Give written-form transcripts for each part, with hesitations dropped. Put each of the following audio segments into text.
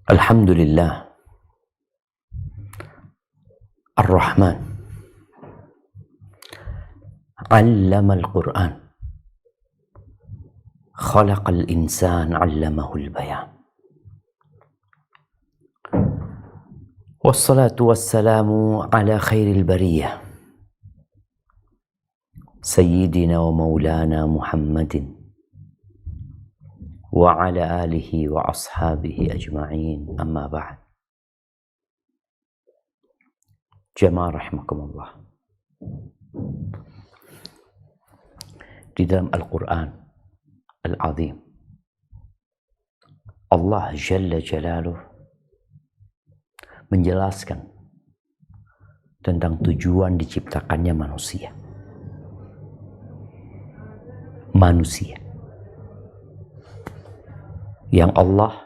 Alhamdulillah Ar-Rahman Allama al-Quran Khalaqal insan Allamahul bayan Wassalatu wassalamu ala khairil bariyah Sayyidina wa maulana Muhammadin wa ala alihi wa ashabihi ajma'in, amma ba'd. Jamaah rahimakumullah. Di dalam Al-Quran Al-Azim, Allah Jalla Jalaluh menjelaskan tentang tujuan diciptakannya manusia. Manusia yang Allah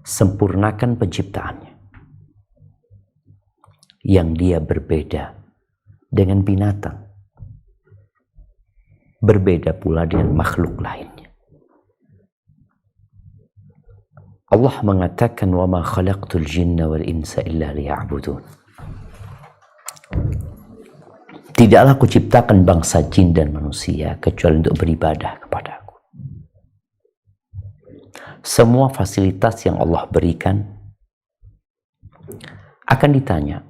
sempurnakan penciptaannya, yang dia berbeda dengan binatang, berbeda pula dengan makhluk lainnya. Allah mengatakan, wa ma khalaqtul jinna wal insa illa liya'budun. Tidaklah kuciptakan bangsa jin dan manusia kecuali untuk beribadah kepada Aku. Semua fasilitas yang Allah berikan akan ditanya,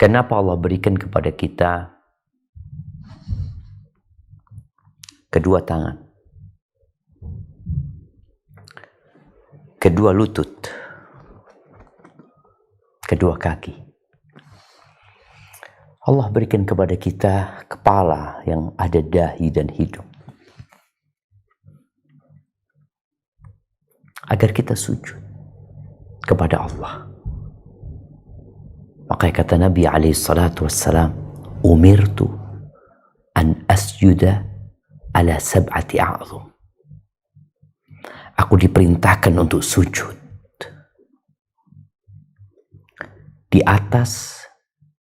kenapa Allah berikan kepada kita kedua tangan, kedua lutut, kedua kaki. Allah berikan kepada kita kepala yang ada dahi dan hidung, agar kita sujud kepada Allah. Maka kata Nabi SAW, umirtu an asjuda ala sab'ati a'zum. Aku diperintahkan untuk sujud di atas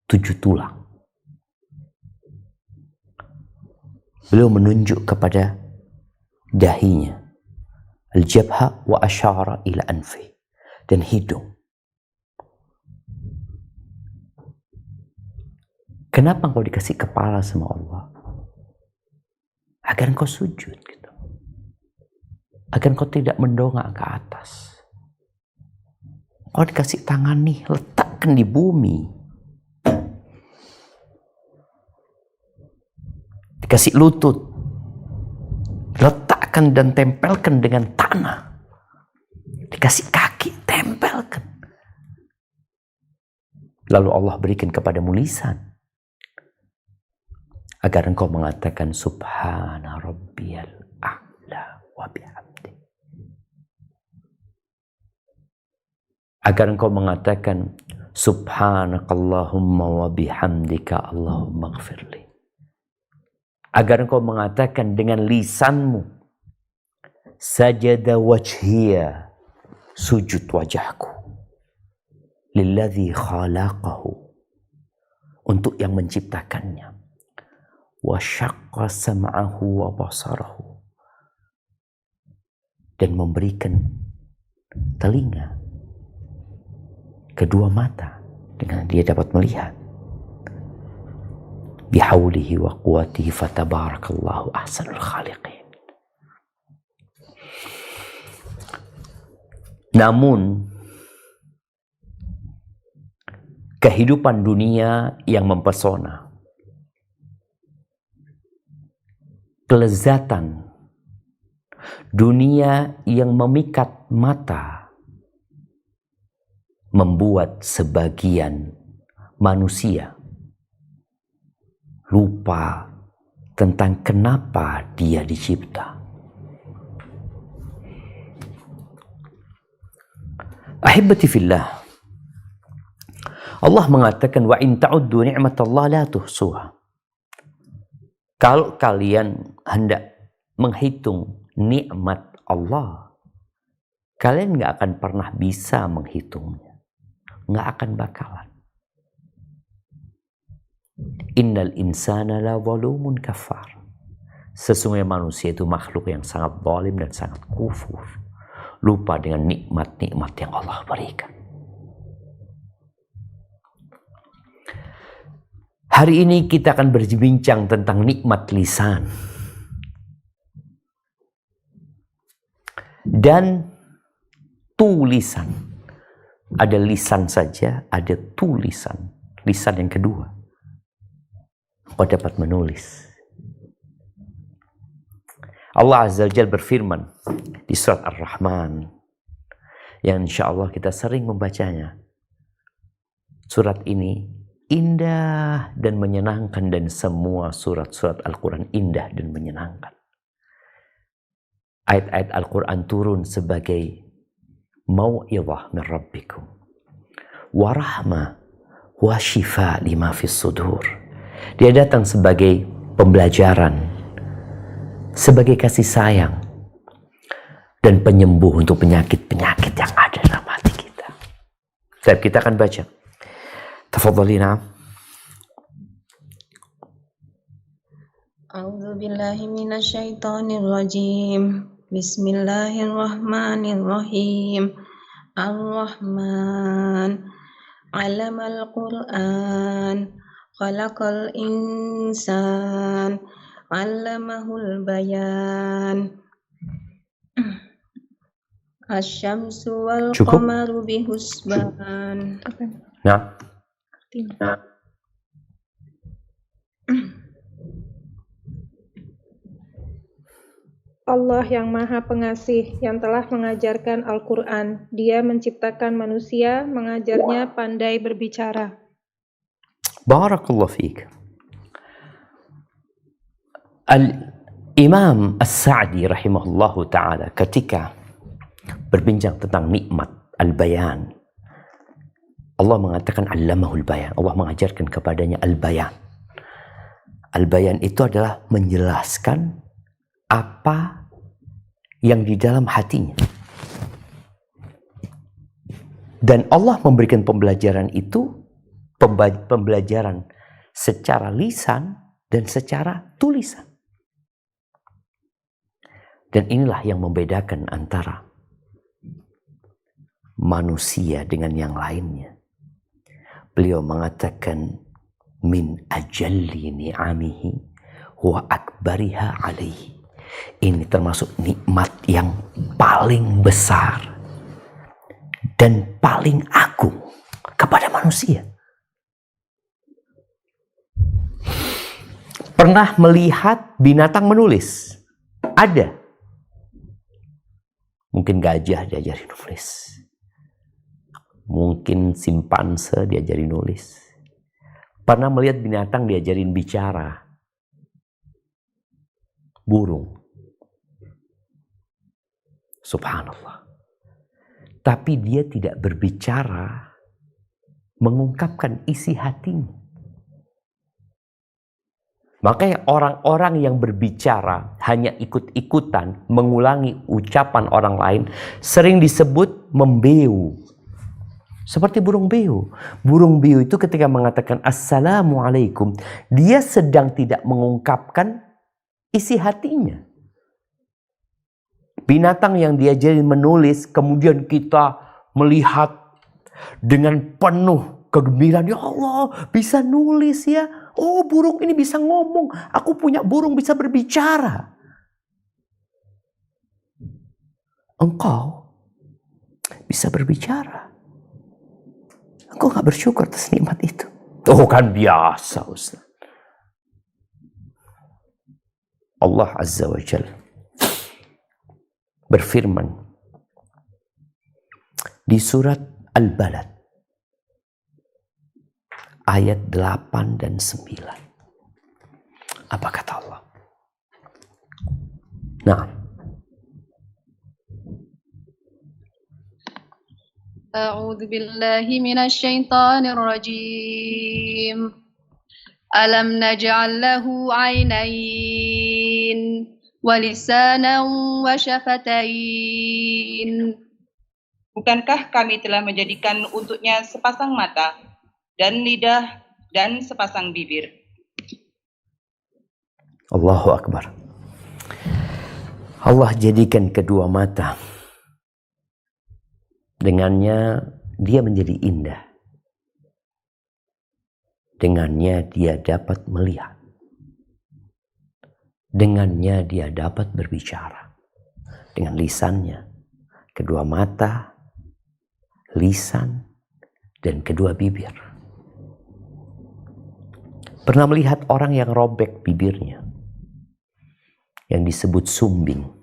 7 tulang. Beliau menunjuk kepada dahinya, al-jabha wa asyara ila anfi, dan hidung. Kenapa engkau dikasih kepala sama Allah? Agar engkau sujud gitu. Agar engkau tidak mendongak ke atas. Engkau dikasih tangan nih, letakkan di bumi. Dikasih lutut, letakkan dan tempelkan dengan tanah. Dikasih kaki, tempelkan. Lalu Allah berikan kepadamu lisan, agar engkau mengatakan subhana rabbiyal a'la wa bihamdi. Agar engkau mengatakan subhanakallahumma wa bihamdika Allahumma gfirli. Agar engkau mengatakan dengan lisanmu, sajada wajhiya, sujud wajahku, lilladzi khalaqahu, untuk yang menciptakannya, wa syaqqa sam'ahu wa basarahu, dan memberikan telinga, kedua mata, dengan dia dapat melihat. Bihaulihi wa quwatihi fatabarakallahu ahsanul khaliqin. Namun kehidupan dunia yang mempesona, kelezatan dunia yang memikat mata, membuat sebagian manusia lupa tentang kenapa dia dicipta. Ahibati fillah, Allah mengatakan, wa in ta'uddu ni'matallahi la tuhsuha. Kalau kalian hendak menghitung nikmat Allah, kalian nggak akan pernah bisa menghitungnya, nggak akan bakalan. Innal insana la zalumun kafar. Sesungguhnya manusia itu makhluk yang sangat zalim dan sangat kufur. Lupa dengan nikmat-nikmat yang Allah berikan. Hari ini kita akan berbincang tentang nikmat lisan. Dan tulisan. Ada lisan saja, ada tulisan. Lisan yang kedua. Kau dapat menulis. Allah Azza wa Jalla berfirman di surat Ar-Rahman yang insya Allah kita sering membacanya. Surat ini indah dan menyenangkan, dan semua surat-surat Al-Quran indah dan menyenangkan. Ayat-ayat Al-Quran turun sebagai mau'izah min rabbikum wa rahmah wa shifa lima fis sudur. Dia datang sebagai pembelajaran, sebagai kasih sayang, dan penyembuh untuk penyakit-penyakit yang ada dalam hati kita. Baik, kita akan baca. Tafadhali, na'am. A'udzu billahi minasyaitonir rajim. Bismillahirrahmanirrahim. Ar-Rahman 'allamal Qur'an, khalaqal insan, 'allamahul bayan. Asy-syamsu wal qamaru bihusban. Nah. Allah yang Maha Pengasih, yang telah mengajarkan Al-Quran. Dia menciptakan manusia, mengajarnya pandai berbicara. Barakallahu fiik. Al-Imam As-Sa'di rahimahullahu ta'ala ketika berbincang tentang nikmat al-bayan, Allah mengatakan allamahul bayan. Allah mengajarkan kepadanya al-bayan. Al-bayan itu adalah menjelaskan apa yang di dalam hatinya. Dan Allah memberikan pembelajaran itu, pembelajaran secara lisan dan secara tulisan. Dan inilah yang membedakan antara manusia dengan yang lainnya. Beliau mengatakan min ajalli ni'amihi wa akbariha alaihi. Ini termasuk nikmat yang paling besar dan paling agung kepada manusia. Pernah melihat binatang menulis? Ada. Mungkin gajah diajari nulis. Mungkin simpanse diajari nulis. Pernah melihat binatang diajarin bicara? Burung. Subhanallah. Tapi dia tidak berbicara, mengungkapkan isi hatinya. Makanya orang-orang yang berbicara hanya ikut-ikutan, mengulangi ucapan orang lain, sering disebut membeu. Seperti burung beo. Burung beo itu ketika mengatakan Assalamualaikum, dia sedang tidak mengungkapkan isi hatinya. Binatang yang diajarin menulis, kemudian kita melihat dengan penuh kegembiraan, ya Allah, bisa nulis ya. Oh, burung ini bisa ngomong. Aku punya burung bisa berbicara. Engkau bisa berbicara. Engkau gak bersyukur atas nikmat itu. Oh, kan biasa, Ustaz. Allah Azza wa Jalla berfirman di surat Al-Balad ayat 8 dan 9. Apa kata Allah? Nah. A'udzu billahi minasy syaithanir rajim. Alam naj'al lahu 'ainain wa lisanan wa syafatain. Bukankah kami telah menjadikan untuknya sepasang mata dan lidah dan sepasang bibir? Allahu Akbar. Allah jadikan kedua mata. Dengannya dia menjadi indah. Dengannya dia dapat melihat. Dengannya dia dapat berbicara. Dengan lisannya. Kedua mata, lisan, dan kedua bibir. Pernah melihat orang yang robek bibirnya? Yang disebut sumbing.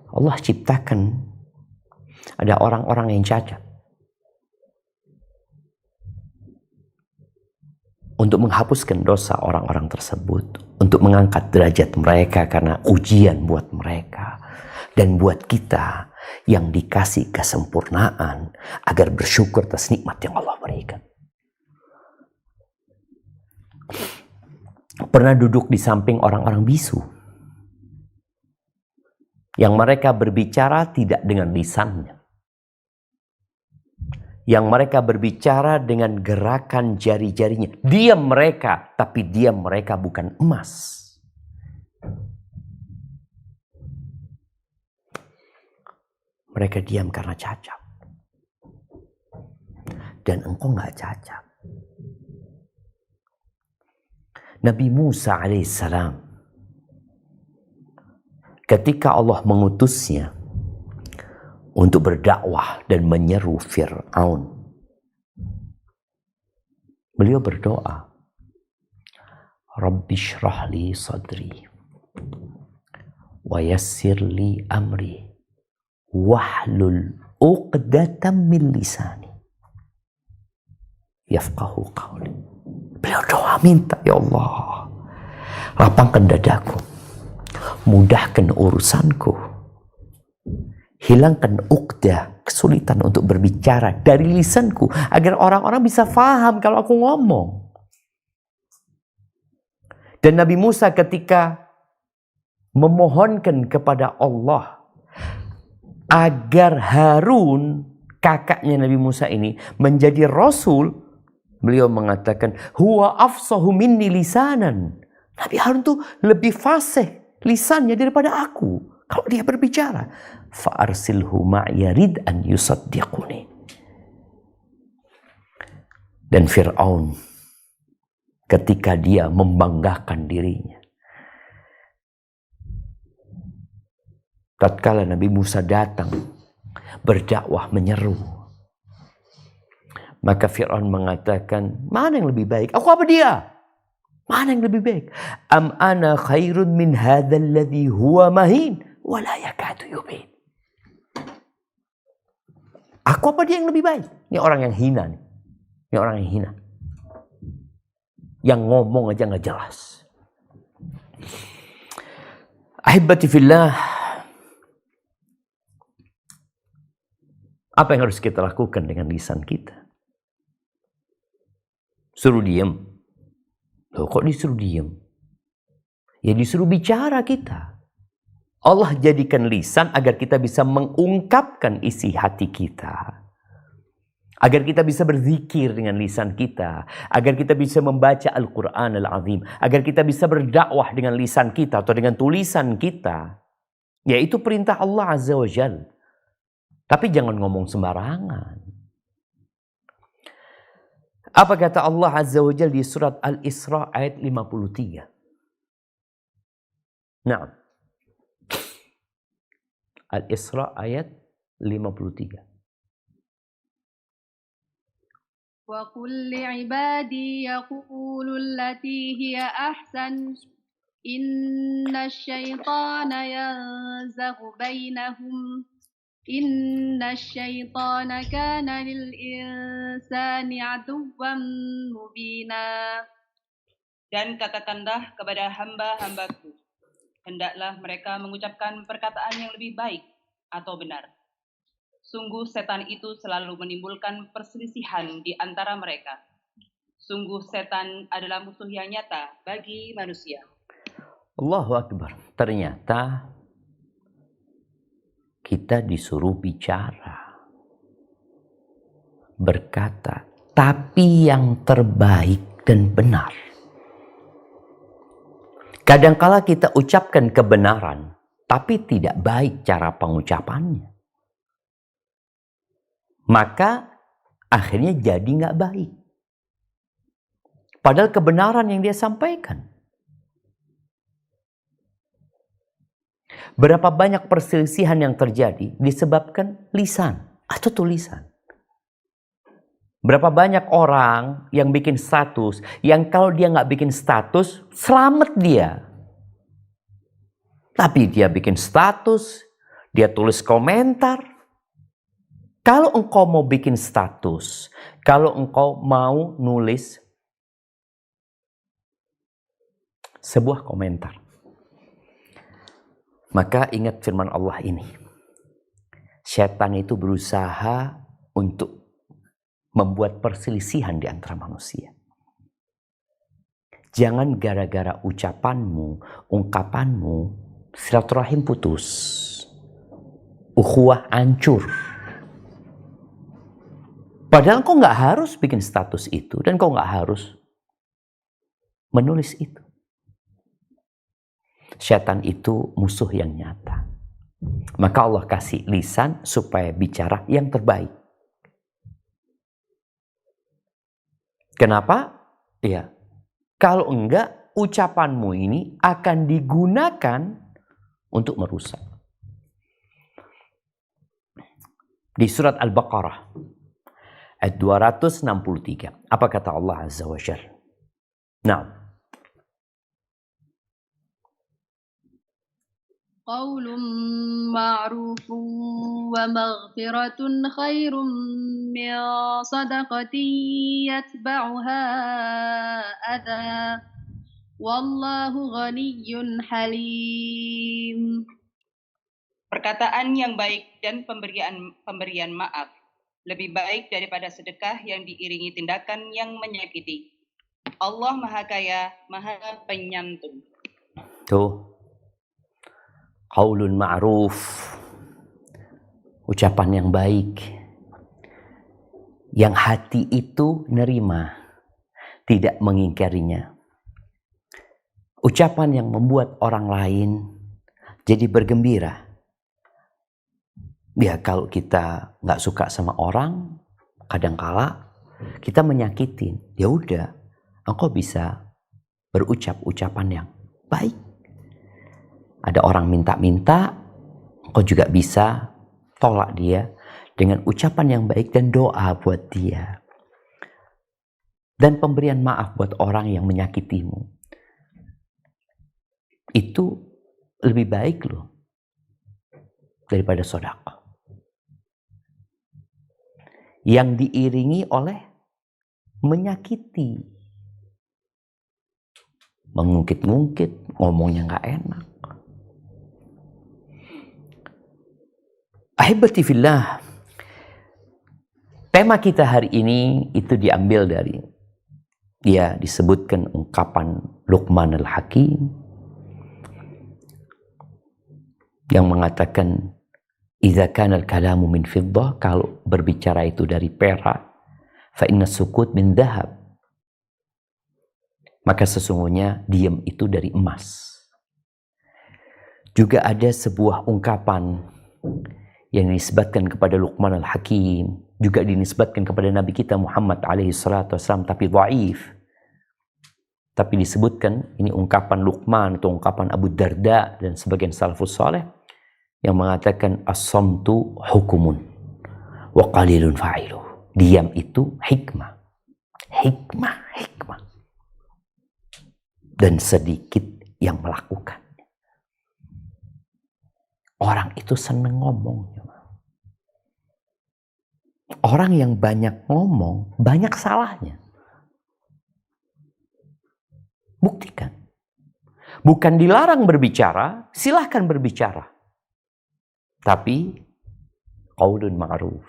Allah ciptakan ada orang-orang yang cacat. Untuk menghapuskan dosa orang-orang tersebut. Untuk mengangkat derajat mereka karena ujian buat mereka. Dan buat kita yang dikasih kesempurnaan agar bersyukur atas nikmat yang Allah berikan. Pernah duduk di samping orang-orang bisu. Yang mereka berbicara tidak dengan lisannya. Yang mereka berbicara dengan gerakan jari-jarinya. Diam mereka, tapi diam mereka bukan emas. Mereka diam karena cacat. Dan engkau nggak cacat. Nabi Musa alaihissalam, ketika Allah mengutusnya untuk berdakwah dan menyeru Fir'aun, beliau berdoa, Rabbi shrah li sadri wa yassir li amri wahlul uqdatam min lisani yafqahu qawli. Beliau doa minta, ya Allah, lapangkan dadaku, mudahkan urusanku, hilangkan uqdah, kesulitan untuk berbicara dari lisanku, agar orang-orang bisa faham kalau aku ngomong. Dan Nabi Musa ketika memohonkan kepada Allah agar Harun, kakaknya Nabi Musa ini, menjadi Rasul, beliau mengatakan, huwa afsahu minni lisanan. Nabi Harun tuh lebih fasih lisannya daripada aku kalau dia berbicara. Fa'arsilhu ma'ya rid'an yusaddiquni. Dan Fir'aun ketika dia membanggakan dirinya, tatkala Nabi Musa datang berdakwah menyeru, maka Fir'aun mengatakan, mana yang lebih baik? Aku apa dia? Mana yang lebih baik? Am ana khairun min hadzal ladzi huwa mahin wa la yakadu yubin. Aku apa dia yang lebih baik? Ini orang yang hina nih. Ini orang yang hina. Yang ngomong aja nggak jelas. Ahibati fillah, apa yang harus kita lakukan dengan lisan kita? Suruh diam. Loh, kok disuruh diam? Ya disuruh bicara kita. Allah jadikan lisan agar kita bisa mengungkapkan isi hati kita. Agar kita bisa berzikir dengan lisan kita. Agar kita bisa membaca Al-Quran Al-Azim. Agar kita bisa berdakwah dengan lisan kita atau dengan tulisan kita. Yaitu perintah Allah Azza wa Jalla. Tapi jangan ngomong sembarangan. Apa kata Allah Azza wa Jalla di surat Al-Isra ayat 53? Nah, Al-Isra ayat 53. Wa qul li'ibadi yaqulu allati hiya ahsan inna asyaitana yanzaghu bainahum inna asyaitana kana lil insani aduwwan mubina. Dan katakanlah kepada hamba-hambaku, hendaklah mereka mengucapkan perkataan yang lebih baik atau benar. Sungguh setan itu selalu menimbulkan perselisihan di antara mereka. Sungguh setan adalah musuh yang nyata bagi manusia. Allahu Akbar. Ternyata kita disuruh bicara, berkata, tapi yang terbaik dan benar. Kadangkala kita ucapkan kebenaran, tapi tidak baik cara pengucapannya. Maka akhirnya jadi nggak baik. Padahal kebenaran yang dia sampaikan. Berapa banyak perselisihan yang terjadi disebabkan lisan atau tulisan. Berapa banyak orang yang bikin status, yang kalau dia nggak bikin status, selamat dia. Tapi dia bikin status, dia tulis komentar. Kalau engkau mau bikin status, kalau engkau mau nulis sebuah komentar, maka ingat firman Allah ini. Setan itu berusaha untuk membuat perselisihan di antara manusia. Jangan gara-gara ucapanmu, ungkapanmu, silaturahim putus. Ukhuwah hancur. Padahal kau nggak harus bikin status itu. Dan kau nggak harus menulis itu. Setan itu musuh yang nyata. Maka Allah kasih lisan supaya bicara yang terbaik. Kenapa? Ya, kalau enggak, ucapanmu ini akan digunakan untuk merusak. Di surat Al-Baqarah, ayat 263. Apa kata Allah Azza wa Jalla? Nah. Qaulun ma'rufun wa maghfiratun khairun min sadaqatin yatba'uha adha. Wallahu ghaniyyun halim. Perkataan yang baik dan pemberian maaf lebih baik daripada sedekah yang diiringi tindakan yang menyakiti. Allah Maha Kaya, Maha Penyantun. Tuh. Qaulun ma'ruf, ucapan yang baik, yang hati itu nerima, tidak mengingkarinya. Ucapan yang membuat orang lain jadi bergembira. Ya, kalau kita nggak suka sama orang, kadangkala kita menyakitin. Ya udah, engkau bisa berucap ucapan yang baik. Ada orang minta-minta, engkau juga bisa tolak dia dengan ucapan yang baik dan doa buat dia. Dan pemberian maaf buat orang yang menyakitimu. Itu lebih baik loh daripada sedekah. Yang diiringi oleh menyakiti. Mengungkit-ungkit, ngomongnya nggak enak. Ahibati fillah, tema kita hari ini itu diambil dari, ya, disebutkan ungkapan Luqman al-Hakim yang mengatakan, "Idza kana al-kalamu min fiddah," kalau berbicara itu dari perak, "fa inna sukut min dhahab." Maka sesungguhnya diam itu dari emas. Juga ada sebuah ungkapan yang dinisbatkan kepada Luqman al-Hakim, juga dinisbatkan kepada Nabi kita Muhammad alaihi salatu wasallam, tapi dhaif. Tapi disebutkan ini ungkapan Luqman atau ungkapan Abu Darda dan sebagian salafus saleh yang mengatakan as-samtu hukumun wa qalilun fa'iluh. Diam itu hikmah. Hikmah. Dan sedikit yang melakukan. Orang itu senang ngomong. Orang yang banyak ngomong, banyak salahnya. Buktikan. Bukan dilarang berbicara, silahkan berbicara. Tapi, qaulun ma'ruf.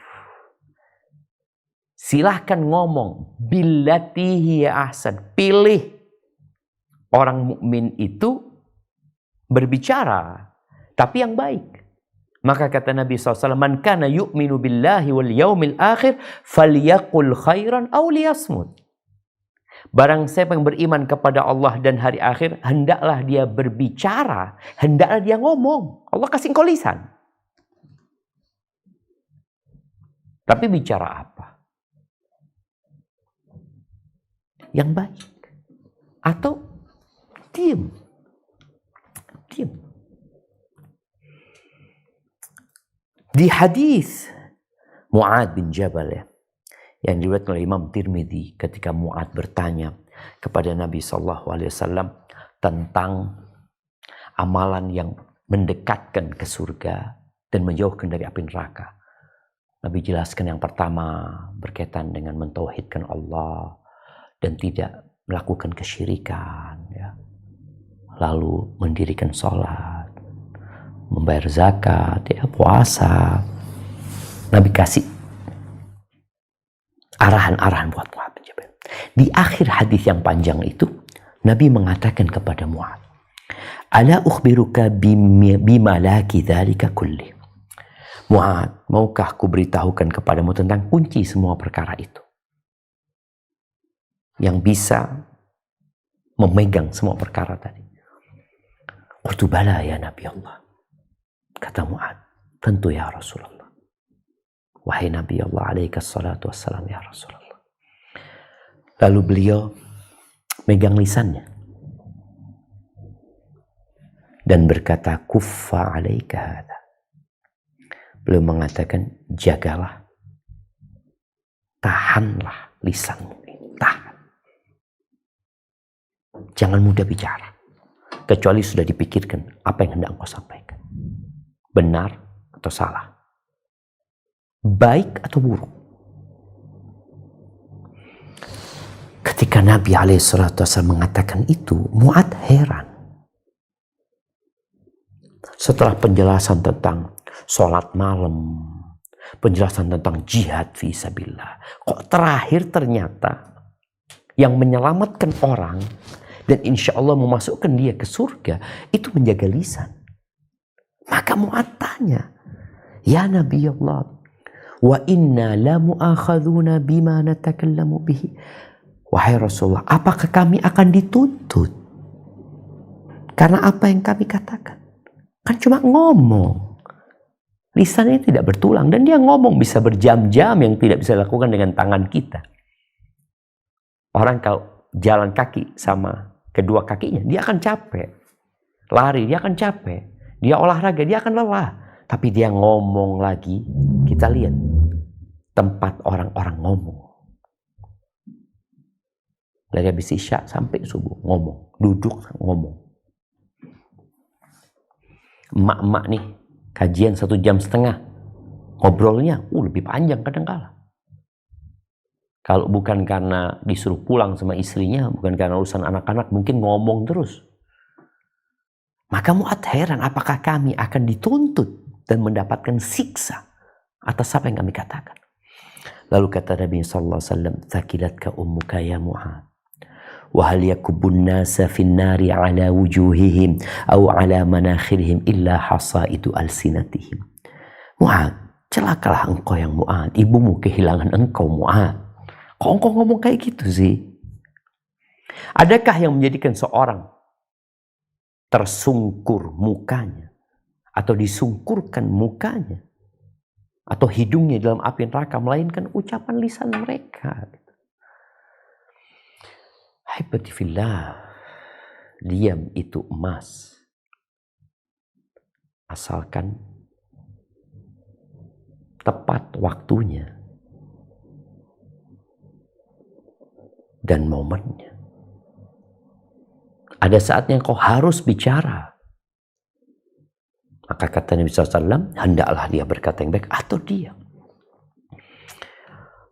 Silahkan ngomong. Billati hiya ahsan. Pilih. Orang mukmin itu berbicara. Tapi yang baik. Maka kata Nabi SAW, "Man kana yu'minu billahi wal yaumil akhir, falyaqul khairan aw liyasmut." Barang siapa yang beriman kepada Allah dan hari akhir, hendaklah dia berbicara, hendaklah dia ngomong. Allah kasih engkau lisan. Tapi bicara apa? Yang baik. Atau diam. Diam. Di hadis Mu'ad bin Jabal ya, yang diriwayatkan oleh Imam Tirmidzi, ketika Mu'ad bertanya kepada Nabi SAW tentang amalan yang mendekatkan ke surga dan menjauhkan dari api neraka. Nabi jelaskan yang pertama berkaitan dengan mentauhidkan Allah dan tidak melakukan kesyirikan, ya. Lalu mendirikan sholat, membayar zakat, ya, puasa. Nabi kasih arahan-arahan buat Mu'ad bin Jabal. Di akhir hadis yang panjang itu, Nabi mengatakan kepada Mu'ad, "Ala ukhbiruka bimalaki dzalika kulli." Mu'ad, maukah ku beritahukan kepadamu tentang kunci semua perkara itu? Yang bisa memegang semua perkara tadi. Qultu bala ya Nabi Allah. Kata Mu'ad, tentu ya Rasulullah. Wahai Nabi Allah alaihi salatu wassalam ya Rasulullah. Lalu beliau megang lisannya dan berkata, kuffa alaika hadha. Beliau mengatakan, jagalah, tahanlah lisanmu, tahan. Jangan mudah bicara, kecuali sudah dipikirkan apa yang hendak engkau sampaikan. Benar atau salah, baik atau buruk. Ketika Nabi SAW mengatakan itu, Mu'ad heran. Setelah penjelasan tentang sholat malam, penjelasan tentang jihad fisabilillah, kok terakhir ternyata yang menyelamatkan orang dan insya Allah memasukkan dia ke surga itu menjaga lisan. Maka Mu'ad tanya, ya Nabi Allah, wa inna la mu'akhadhuna bima natakallamu bihi. Wahai Rasulullah, apakah kami akan dituntut karena apa yang kami katakan? Kan cuma ngomong. Lisannya tidak bertulang. Dan dia ngomong bisa berjam-jam yang tidak bisa dilakukan dengan tangan kita. Orang kalau jalan kaki sama kedua kakinya, dia akan capek. Lari, dia akan capek. Dia olahraga, dia akan lelah. Tapi dia ngomong lagi. Kita lihat tempat orang-orang ngomong. Dari habis isya sampai subuh ngomong. Duduk ngomong. Emak-emak nih, kajian 1,5 jam, ngobrolnya lebih panjang kadang-kala. Kalau bukan karena disuruh pulang sama istrinya, bukan karena urusan anak-anak, mungkin ngomong terus. Maka Mu'ad heran, apakah kami akan dituntut dan mendapatkan siksa atas apa yang kami katakan? Lalu kata Nabi SAW, "Thakilatka ummuka ya Mu'ad. وهل يكب الناس في النار على وجوههم أو على مناخرهم إلا حصائد ألسنتهم." Mu'ad, celakalah engkau yang Mu'ad, ibumu kehilangan engkau Mu'ad. Kok engkau ngomong kayak gitu sih? Adakah yang menjadikan seorang tersungkur mukanya atau disungkurkan mukanya atau hidungnya dalam api neraka melainkan ucapan lisan mereka? Haibati fillah, diam itu emas. Asalkan tepat waktunya dan momennya. Ada saatnya kau harus bicara. Maka kata Nabi SAW, hendaklah dia berkata yang baik atau diam.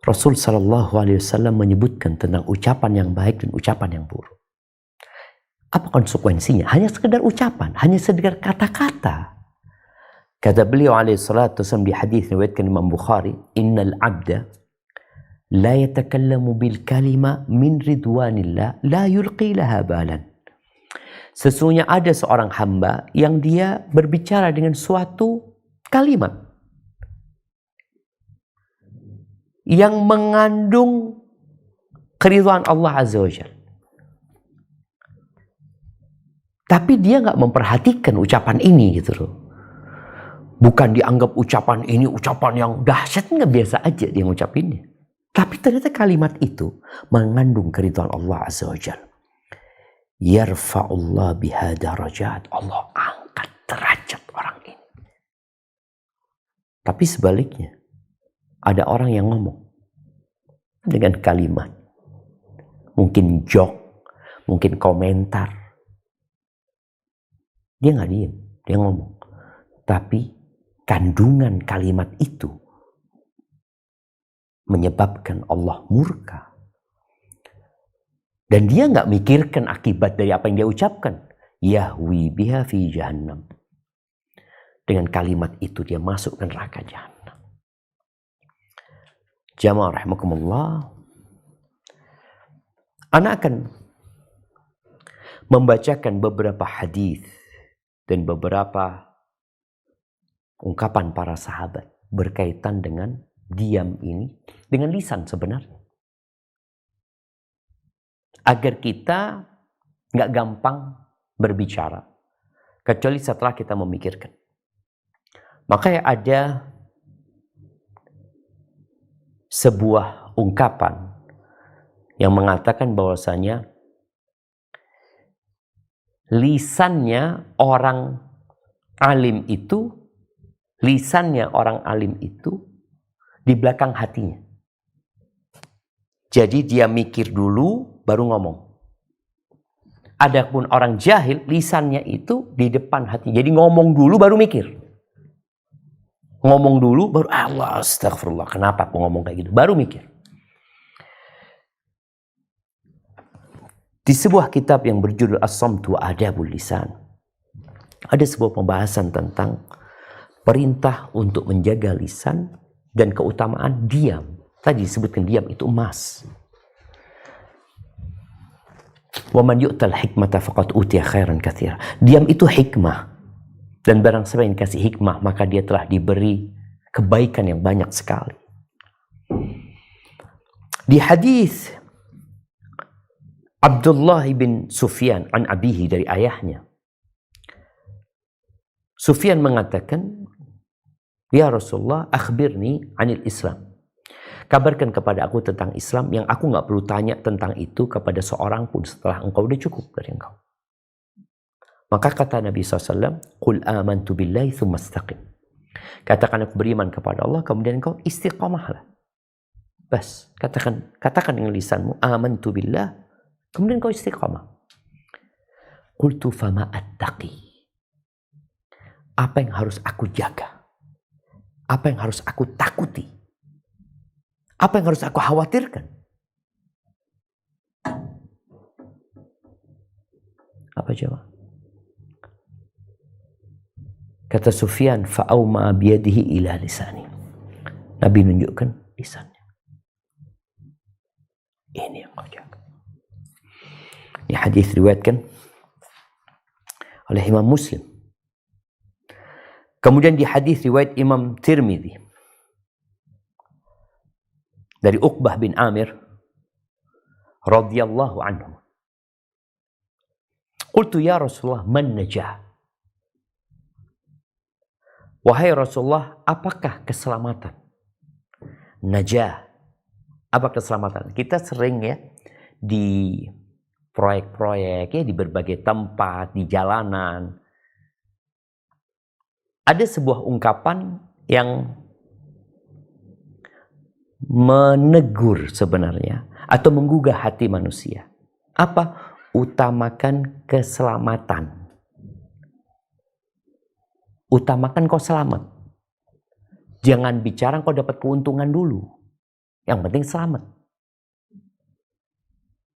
Rasul SAW menyebutkan tentang ucapan yang baik dan ucapan yang buruk. Apa konsekuensinya? Hanya sekedar ucapan, hanya sekedar kata-kata. Kata beliau SAW di hadis riwayatkan Imam Bukhari, "Innal abda la yatakallamu bil kalima min ridwanillah la yulqi laha balan." Sesungguhnya ada seorang hamba yang dia berbicara dengan suatu kalimat yang mengandung keridhaan Allah Azza wa Jalla. Tapi dia nggak memperhatikan ucapan ini gitu loh. Bukan dianggap ucapan ini ucapan yang dahsyat, nggak, biasa aja dia ngucapinnya. Tapi ternyata kalimat itu mengandung keridhaan Allah Azza wa Jalla. Yarfa'ullah biha darajat. Allah angkat derajat orang ini. Tapi sebaliknya, ada orang yang ngomong dengan kalimat, mungkin joke, mungkin komentar. Dia nggak diem, dia ngomong. Tapi kandungan kalimat itu menyebabkan Allah murka. Dan dia nggak mikirkan akibat dari apa yang dia ucapkan. Yahwi biha fi jahannam. Dengan kalimat itu dia masuk ke neraka jahannam. Jamaah rahimakumullah. Ana akan membacakan beberapa hadis dan beberapa ungkapan para sahabat berkaitan dengan diam ini, dengan lisan sebenarnya. Agar kita nggak gampang berbicara, kecuali setelah kita memikirkan. Makanya ada sebuah ungkapan yang mengatakan bahwasanya lisannya orang alim itu di belakang hatinya. Jadi dia mikir dulu baru ngomong. Adapun orang jahil lisannya itu di depan hati. Jadi ngomong dulu baru mikir. Ngomong dulu baru Allah astagfirullah. Kenapa aku ngomong kayak gitu? Baru mikir. Di sebuah kitab yang berjudul As-Samtu wa Adabul Lisan, ada sebuah pembahasan tentang perintah untuk menjaga lisan dan keutamaan diam. Tadi disebutkan diam itu emas. Wa man yu'tal hikmata faqad utiya khairan katsira. Diam itu hikmah. Dan barang siapa yang dikasih hikmah, maka dia telah diberi kebaikan yang banyak sekali. Di hadis Abdullah bin Sufyan an abihi, dari ayahnya, Sufyan mengatakan, ya Rasulullah, akhbirni anil Islam. Kabarkan kepada aku tentang Islam yang aku nggak perlu tanya tentang itu kepada seorang pun setelah engkau, udah cukup dari engkau. Maka kata Nabi SAW, Qul amantu billahi thumma istaqim. Katakan aku beriman kepada Allah, kemudian engkau istiqamahlah. Bas, katakan dengan lisanmu, amantu billah, kemudian engkau istiqamah. Qultu fama attaqi. Apa yang harus aku jaga? Apa yang harus aku takuti? Apa yang harus aku khawatirkan? Apa jawab? Kata Sufyan, fa'auma biyadihi ila lisani. Nabi nunjukkan lisannya. Ini yang kau jaga. Ini hadis riwayatkan oleh Imam Muslim. Kemudian di hadis riwayat Imam Tirmidzi dari Uqbah bin Amir radhiyallahu anhu. Qultu ya Rasulullah, man najah? Wahai Rasulullah, apakah keselamatan? Najah. Apa keselamatan? Kita sering ya di proyek-proyek ya, di berbagai tempat, di jalanan, ada sebuah ungkapan yang menegur sebenarnya atau menggugah hati manusia. Apa? Utamakan keselamatan. Utamakan kau selamat. Jangan bicara kau dapat keuntungan dulu. Yang penting selamat.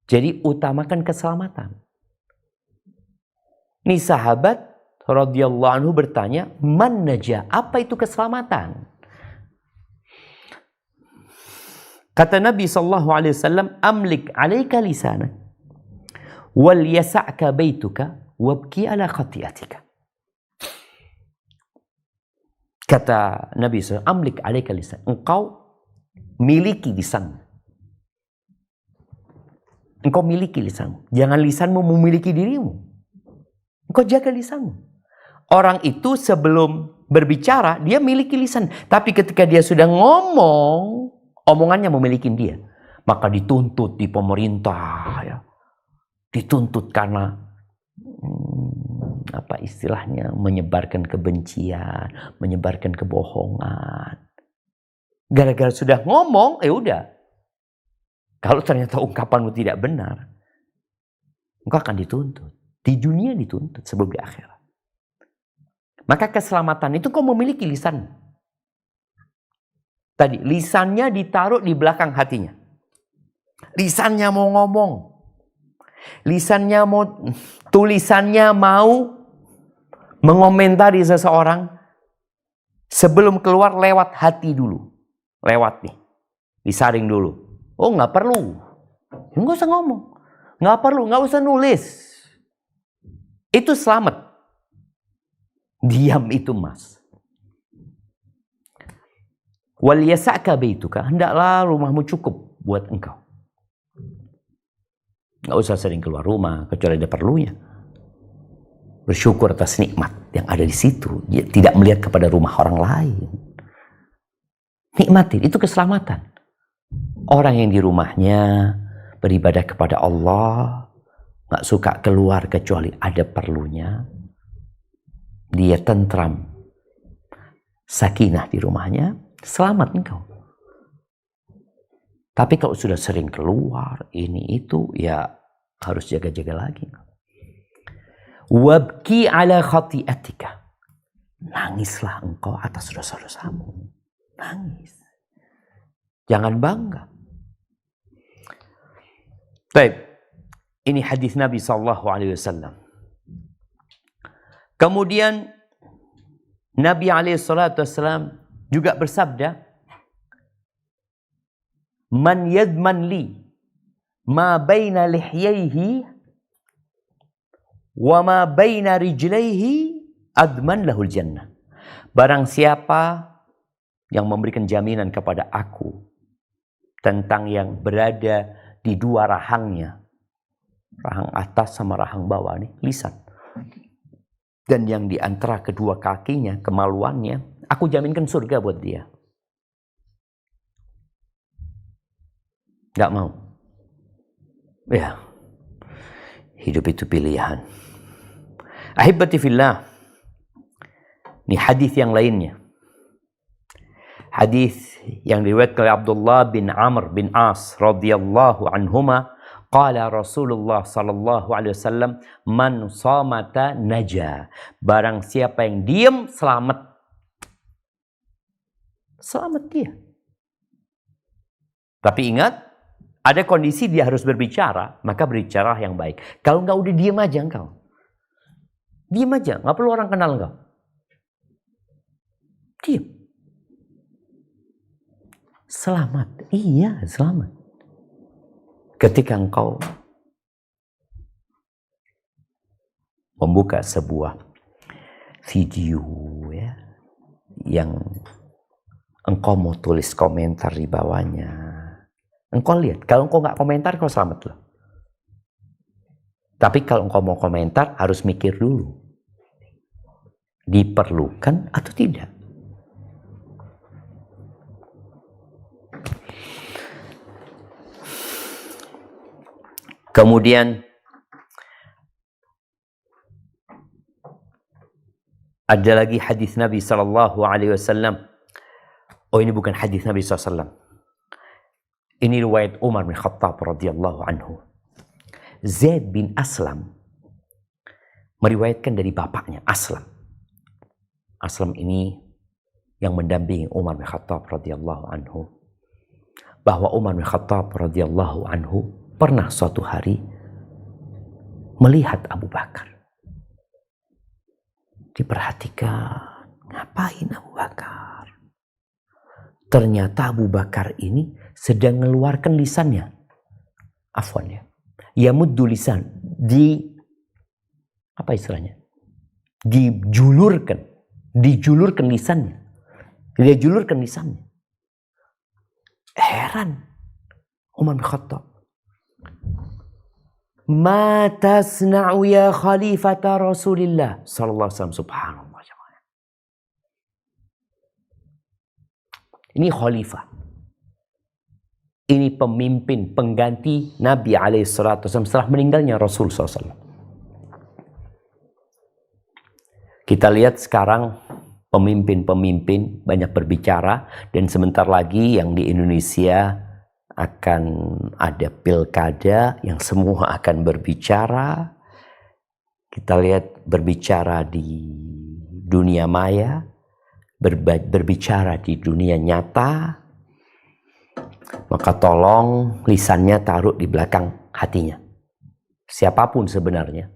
Jadi utamakan keselamatan. Ini sahabat radhiyallahu anhu bertanya, man najah? Apa itu keselamatan? Kata Nabi SAW, amlik alaika lisanak, wal yasa'ka baituka, wabki ala khati'atika. Kata Nabi SAW, amlik alaika lisan. Engkau miliki lisan. Engkau miliki lisanmu. Jangan lisanmu memiliki dirimu. Engkau jaga lisanmu. Orang itu sebelum berbicara, dia miliki lisan. Tapi ketika dia sudah ngomong, omongannya memiliki dia. Maka dituntut di pemerintah. Ya. Dituntut karena, apa istilahnya, menyebarkan kebencian, menyebarkan kebohongan. Gara-gara sudah ngomong, udah. Kalau ternyata ungkapanmu tidak benar, engkau akan dituntut. Di dunia dituntut sebelum di akhirat. Maka keselamatan itu kau memiliki lisan. Tadi, lisannya ditaruh di belakang hatinya. Lisannya mau ngomong. Lisannya mau, tulisannya mau mengomentari seseorang. Sebelum keluar lewat hati dulu. Lewat nih. Disaring dulu. Oh, nggak perlu. Nggak usah ngomong. Nggak perlu, nggak usah nulis. Itu selamat. Diam itu mas. Wal yasa'ka baituka. Hendaklah rumahmu cukup buat engkau. Nggak usah sering keluar rumah, kecuali ada perlunya. Bersyukur atas nikmat yang ada di situ. Dia tidak melihat kepada rumah orang lain. Nikmatin, itu keselamatan. Orang yang di rumahnya beribadah kepada Allah, gak suka keluar kecuali ada perlunya, dia tentram, sakinah di rumahnya, selamat engkau. Tapi kalau sudah sering keluar, ini itu, ya harus jaga-jaga lagi. Wabki ala khati'atika. Nangislah engkau atas dosa-dosamu. Nangis. Jangan bangga. Baik, ini hadis Nabi SAW. Kemudian Nabi SAW juga bersabda, "Man yadman li ma baina lihyaihi wa ma baina rijlaihi adman lahul jannah." Barang siapa yang memberikan jaminan kepada aku tentang yang berada di dua rahangnya, rahang atas sama rahang bawah nih, lisan, dan yang di antara kedua kakinya, kemaluannya, aku jaminkan surga buat dia. Gak mau. Ya, hidup itu pilihan. Ahibati fillah. Ini hadis yang lainnya. Hadis yang diriwayatkan oleh Abdullah bin Amr bin As radhiyallahu anhuma, qala Rasulullah sallallahu alaihi wasallam, man samata naja. Barang siapa yang diam, selamat. Selamat dia. Tapi ingat, ada kondisi dia harus berbicara, maka berbicara yang baik. Kalau enggak, udah diam aja engkau. Diam aja, enggak perlu orang kenal engkau. Diam. Selamat. Iya, selamat. Ketika engkau membuka sebuah video ya, yang engkau mau tulis komentar di bawahnya, engkau lihat. Kalau engkau nggak komentar, kau selamat loh. Tapi kalau engkau mau komentar, harus mikir dulu. Diperlukan atau tidak? Kemudian ada lagi hadis Nabi SAW. Oh, ini bukan hadis Nabi SAW. Ini riwayat Umar bin Khattab radhiyallahu anhu. Zaid bin Aslam meriwayatkan dari bapaknya Aslam. Aslam ini yang mendampingi Umar bin Khattab radhiyallahu anhu. Bahwa Umar bin Khattab radhiyallahu anhu pernah suatu hari melihat Abu Bakar. Diperhatikan, ngapain Abu Bakar? Ternyata Abu Bakar ini sedang mengeluarkan lisannya. Afwan ya. Yamuddu lisan. Apa istilahnya? Dijulurkan lisannya. Dia julurkan lisannya. Heran Umar bin Khattab. Ma tasna'u ya khalifata Rasulillah sallallahu alaihi wasallam. Subhanallah. Ini khalifah. Ini pemimpin pengganti Nabi alaihissalatu wasallam setelah meninggalnya Rasul SAW. Kita lihat sekarang pemimpin-pemimpin banyak berbicara, dan sebentar lagi yang di Indonesia akan ada pilkada yang semua akan berbicara. Kita lihat berbicara di dunia maya, berbicara di dunia nyata. Maka tolong lisannya taruh di belakang hatinya. Siapapun sebenarnya.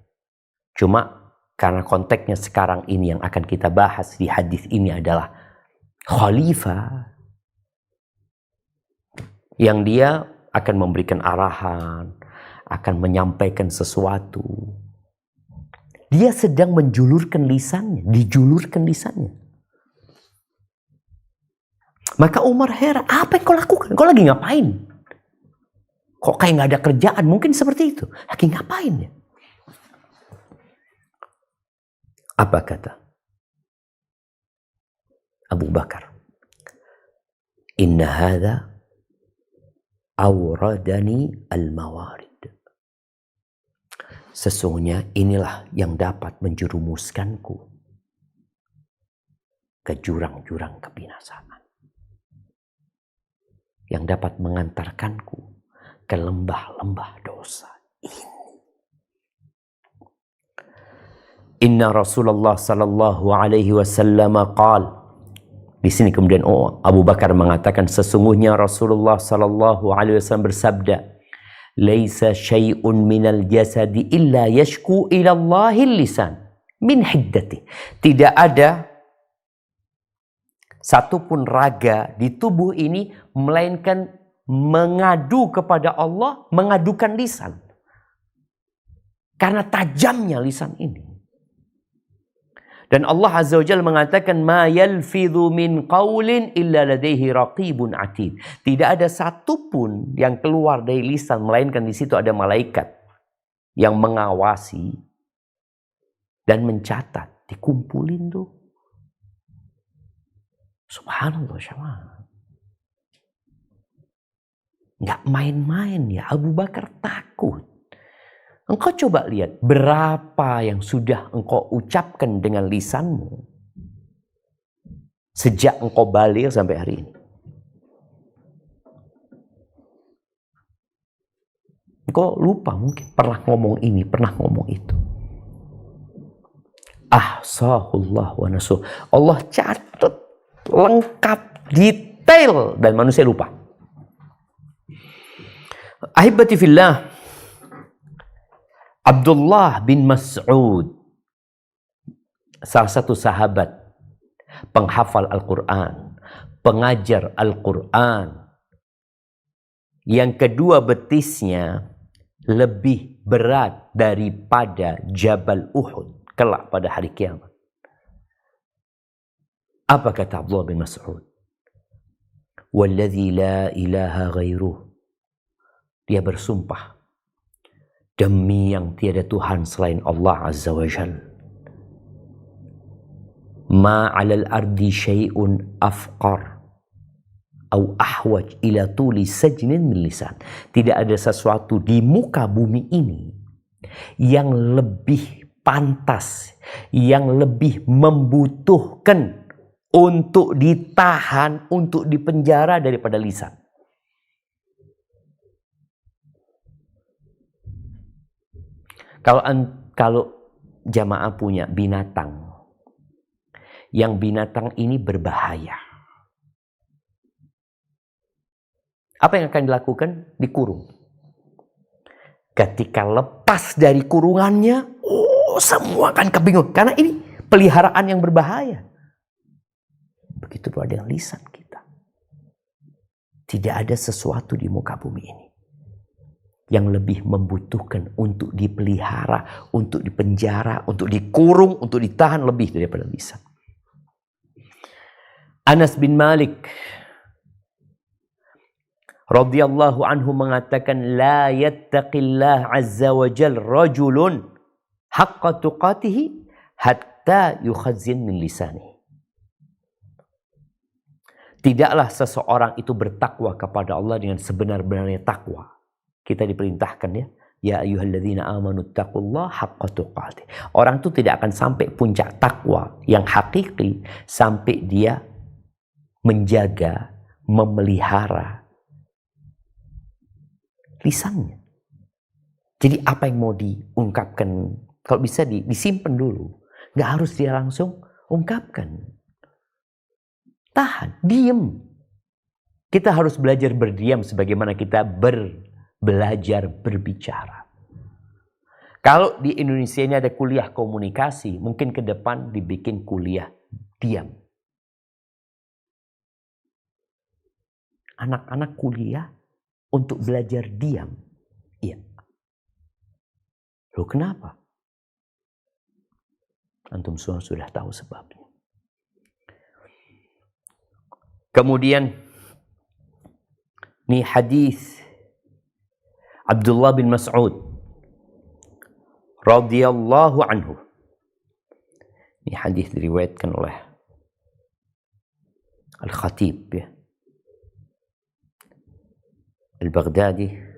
Cuma karena konteksnya sekarang ini yang akan kita bahas di hadis ini adalah khalifah, yang dia akan memberikan arahan, akan menyampaikan sesuatu. Dia sedang menjulurkan lisannya, dijulurkan lisannya. Maka Umar heran, apa yang kau lakukan? Kau lagi ngapain? Kok kayak gak ada kerjaan? Mungkin seperti itu. Lagi ngapain ya? Apa kata Abu Bakar? Inna hadha awradani al-mawarid. Sesungguhnya inilah yang dapat menjerumuskanku ke jurang-jurang kebinasaan. Yang dapat mengantarkanku ke lembah-lembah dosa ini. Inna Rasulullah sallallahu alaihi wasallam qala. Di sini kemudian Abu Bakar mengatakan, sesungguhnya Rasulullah sallallahu alaihi wasallam bersabda, "Laisa syai'un minal jasadi illa yashku ila Allahil lisan min hiddati." Tidak ada satupun raga di tubuh ini melainkan mengadu kepada Allah, mengadukan lisan. Karena tajamnya lisan ini. Dan Allah Azza wa Jalla mengatakan, "Ma yalfidhu min qawlin illa ladaihi raqibun atid." Tidak ada satupun yang keluar dari lisan melainkan di situ ada malaikat yang mengawasi dan mencatat, dikumpulin tuh. Subhanallah syama. Nggak main-main ya, Abu Bakar takut. Engkau coba lihat berapa yang sudah engkau ucapkan dengan lisanmu sejak engkau balik sampai hari ini. Engkau lupa mungkin pernah ngomong ini, pernah ngomong itu. Ahsahullah wa nasuh. Allah catat lengkap, detail, dan manusia lupa. Ahibati fillah, Abdullah bin Mas'ud, salah satu sahabat penghafal Al-Quran, pengajar Al-Quran, yang kedua betisnya lebih berat daripada Jabal Uhud kelak pada hari kiamat. Apa kata Abdullah bin Mas'ud? Walladzi la ilaha ghairuh. Dia bersumpah, demi yang tiada Tuhan selain Allah Azza wa Jalla. Ma 'alal ardi syai'un afqar au ahwaj ila tuli sajnin min lisan. Tidak ada sesuatu di muka bumi ini yang lebih pantas, yang lebih membutuhkan untuk ditahan, untuk dipenjara daripada lisan. Kalau jamaah punya binatang, yang binatang ini berbahaya, apa yang akan dilakukan? Dikurung. Ketika lepas dari kurungannya, semua akan kebingungan. Karena ini peliharaan yang berbahaya. Begitu pula dengan lisan kita. Tidak ada sesuatu di muka bumi ini yang lebih membutuhkan untuk dipelihara, untuk dipenjara, untuk dikurung, untuk ditahan lebih daripada lisan. Anas bin Malik radhiyallahu anhu mengatakan, la yattaqillah azza wa jal rajulun haqqa tuqatihi hatta yukhazzin min lisanihi. Tidaklah seseorang itu bertakwa kepada Allah dengan sebenar-benarnya takwa. Kita diperintahkan ya, ya ayyuhalladzina amanu taqullaha haqqa tuqatih. Orang itu tidak akan sampai puncak takwa yang hakiki sampai dia menjaga, memelihara lisannya. Jadi apa yang mau diungkapkan, kalau bisa disimpan dulu. Nggak harus dia langsung ungkapkan. Tahan, diem. Kita harus belajar berdiam sebagaimana kita belajar berbicara. Kalau di Indonesia ini ada kuliah komunikasi, mungkin ke depan dibikin kuliah diam. Anak-anak kuliah untuk belajar diam. Iya. Loh kenapa? Antum semua sudah tahu sebabnya. Kemudian ini hadis Abdullah bin Mas'ud radhiyallahu anhu. Ini hadis diriwayatkan oleh Al-Khatib ya. Al-Baghdadi.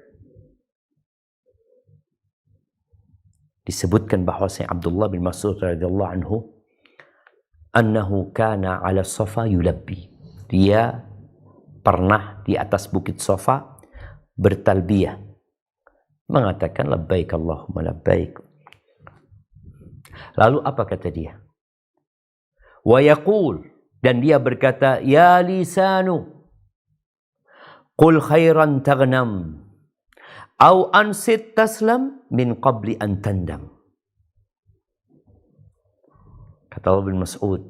Disebutkan bahwasanya Abdullah bin Mas'ud radhiyallahu anhu annahu kana 'ala Safa yulabbi. Dia pernah di atas bukit Safa bertalbiyah, mengatakan labbaik Allahumma labbaik. Lalu apa kata dia? Wa yaqul, dan dia berkata, ya lisanu qul khairan taghnam au ansit taslam min qabli an tandam. Kata Allah bin Mas'ud,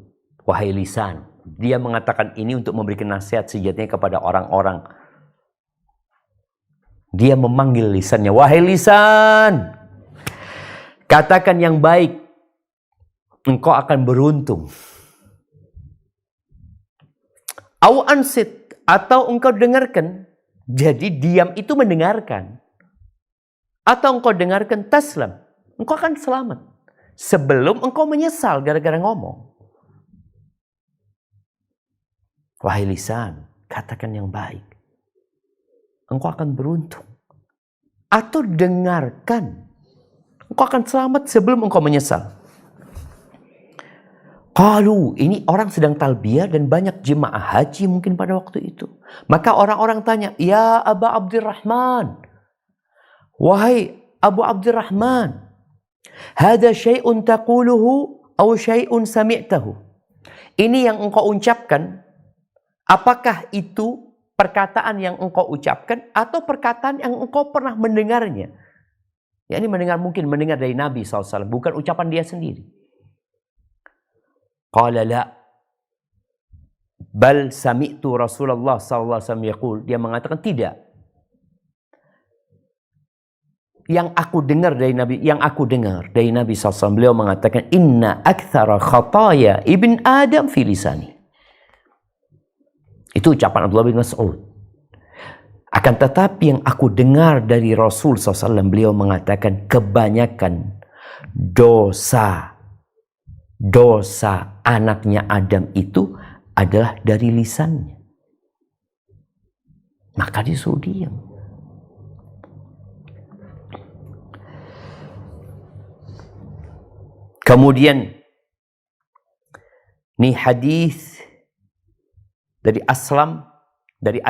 wahai lisan. Dia mengatakan ini untuk memberikan nasihat sejatinya kepada orang-orang. Dia memanggil lisannya, wahai lisan, katakan yang baik, engkau akan beruntung. Au ansit, atau engkau dengarkan. Jadi diam itu mendengarkan. Atau engkau dengarkan taslam, engkau akan selamat. Sebelum engkau menyesal gara-gara ngomong. Wahai lisan, katakan yang baik. Engkau akan beruntung. Atau dengarkan. Engkau akan selamat sebelum engkau menyesal. Qalu, ini orang sedang talbiyah dan banyak jemaah haji mungkin pada waktu itu. Maka orang-orang tanya, ya Aba Abdurrahman. Wahai Abu Abdurrahman. Hada syai'un taquluhu au syai'un sami'tahu. Ini yang engkau ucapkan. Apakah itu perkataan yang engkau ucapkan atau perkataan yang engkau pernah mendengarnya? Ya, ini mungkin mendengar dari Nabi SAW, bukan ucapan dia sendiri. Qala la, bal sami'tu Rasulullah SAW yaqul. Dia mengatakan tidak. Yang aku dengar dari Nabi SAW, beliau mengatakan inna aktsara khataya ibn Adam fi lisani. Itu ucapan Abdullah bin Mas'ud. Akan tetapi yang aku dengar dari Rasul SAW, beliau mengatakan kebanyakan dosa anaknya Adam itu adalah dari lisannya. Maka disuruh diam. Kemudian ini hadis dari Aslam, dari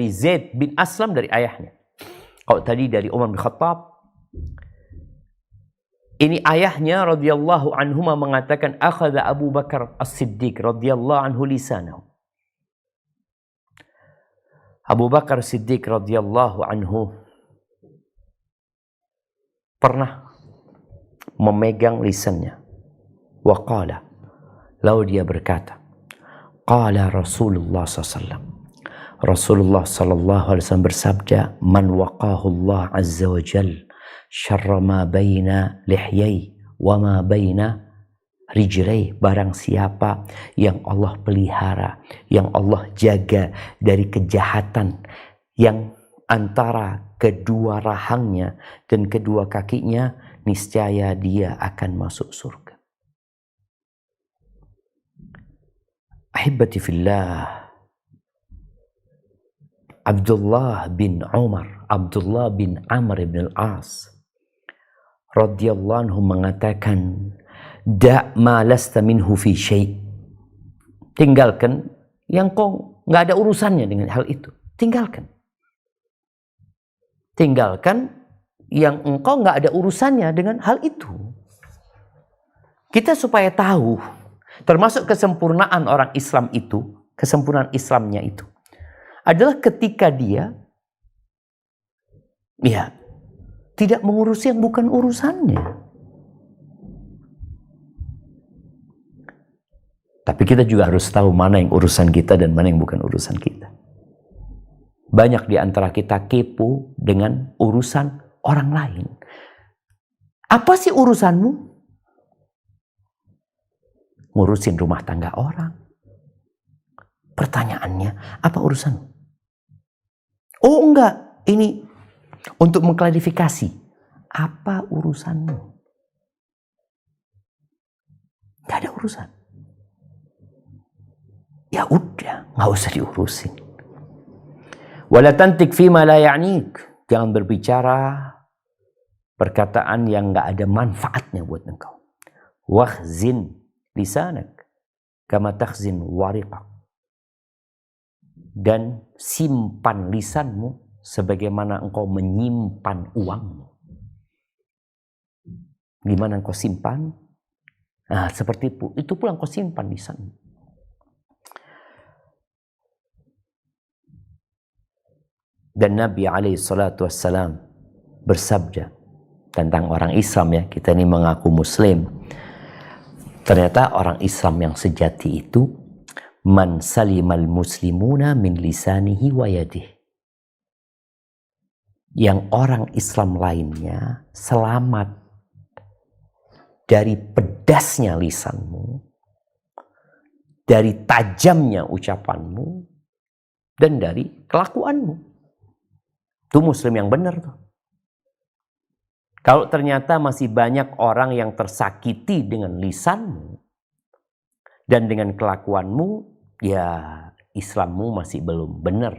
Zaid bin Aslam dari ayahnya. Kalau tadi dari Umar bin Khattab, ini ayahnya radhiyallahu anhuma mengatakan akhadha Abu Bakar As-Siddiq radhiyallahu anhu lisanahu. Abu Bakar Siddiq radhiyallahu anhu pernah memegang lisannya. Wa qala, lalu dia berkata, qala Rasulullah SAW. Rasulullah SAW bersabda, man waqahu Allah azza wa jal syarra ma baina lihyai wa ma baina rijlai. Barang siapa yang Allah pelihara, yang Allah jaga dari kejahatan yang antara kedua rahangnya dan kedua kakinya, niscaya dia akan masuk surga. Ahibati fillah, Abdullah bin Umar, Abdullah bin Amr bin Al-As radhiyallahu anhu mengatakan, da' ma lasta minhu fi syai'. Tinggalkan yang kau nggak ada urusannya dengan hal itu. Tinggalkan. Tinggalkan yang engkau nggak ada urusannya dengan hal itu. Kita supaya tahu, termasuk kesempurnaan orang Islam itu, kesempurnaan Islamnya itu, adalah ketika dia tidak mengurus yang bukan urusannya. Tapi kita juga harus tahu mana yang urusan kita dan mana yang bukan urusan kita. Banyak di antara kita kepo dengan urusan orang lain. Apa sih urusanmu? Ngurusin rumah tangga orang. Pertanyaannya, apa urusanmu? Oh enggak, ini untuk mengklarifikasi. Apa urusanmu? Gak ada urusan. Ya udah, nggak usah diurusin. Wala tantik fima la ya'nik. Jangan berbicara perkataan yang nggak ada manfaatnya buat engkau. Wakhzin lisanak kama takhzin wariqak. Dan simpan lisanmu sebagaimana engkau menyimpan uangmu. Gimana engkau simpan? Nah, seperti itu pula engkau simpan lisanmu. Dan Nabi SAW bersabda tentang orang Islam, ya, kita ini mengaku Muslim. Ternyata orang Islam yang sejati itu man salimal muslimuna min lisanihi wa yadih. Yang orang Islam lainnya selamat dari pedasnya lisanmu, dari tajamnya ucapanmu, dan dari kelakuanmu. Itu Muslim yang benar tuh. Kalau ternyata masih banyak orang yang tersakiti dengan lisanmu dan dengan kelakuanmu, ya Islammu masih belum benar.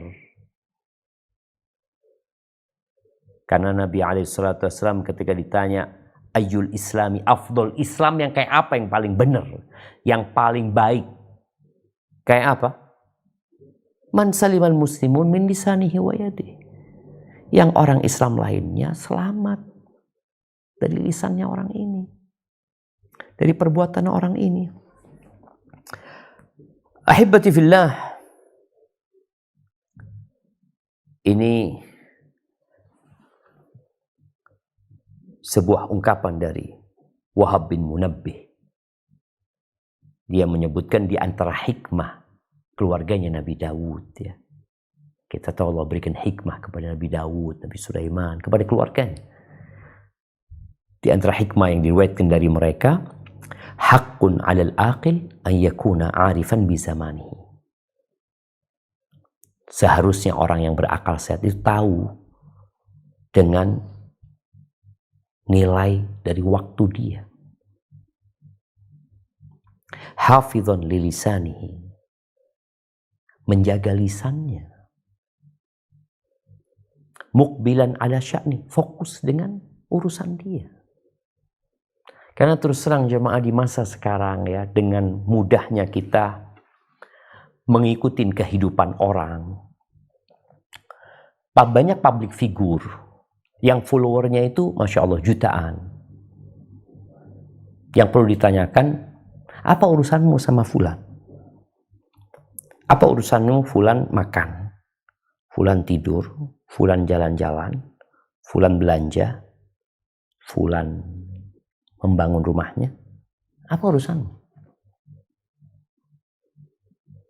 Karena Nabi SAW ketika ditanya, ayyul islami afdol, Islam yang kayak apa yang paling benar, yang paling baik? Kayak apa? Man salimal muslimun min lisanihi wa yadihi. Yang orang Islam lainnya selamat dari lisannya orang ini, dari perbuatan orang ini. Ahibati fillah, ini sebuah ungkapan dari Wahab bin Munabbih. Dia menyebutkan di antara hikmah keluarganya Nabi Daud, ya. Kita tahu Allah berikan hikmah kepada Nabi Daud, Nabi Sulaiman, kepada keluarganya. Di antara hikmah yang diriwayatkan dari mereka, haqqun 'alal aqil an yakuna 'arifan bi zamanihi. Seharusnya orang yang berakal sehat itu tahu dengan nilai dari waktu dia. Hafidhun li lisanihi. Menjaga lisannya. Muqbilan ala sya'ni, fokus dengan urusan dia. Karena terus terang jemaah di masa sekarang, ya, dengan mudahnya kita mengikuti kehidupan orang. Banyak public figure yang followernya itu Masya Allah jutaan. Yang perlu ditanyakan, apa urusanmu sama fulan? Apa urusanmu fulan makan? Fulan tidur, fulan jalan-jalan, fulan belanja, fulan membangun rumahnya. Apa urusanmu?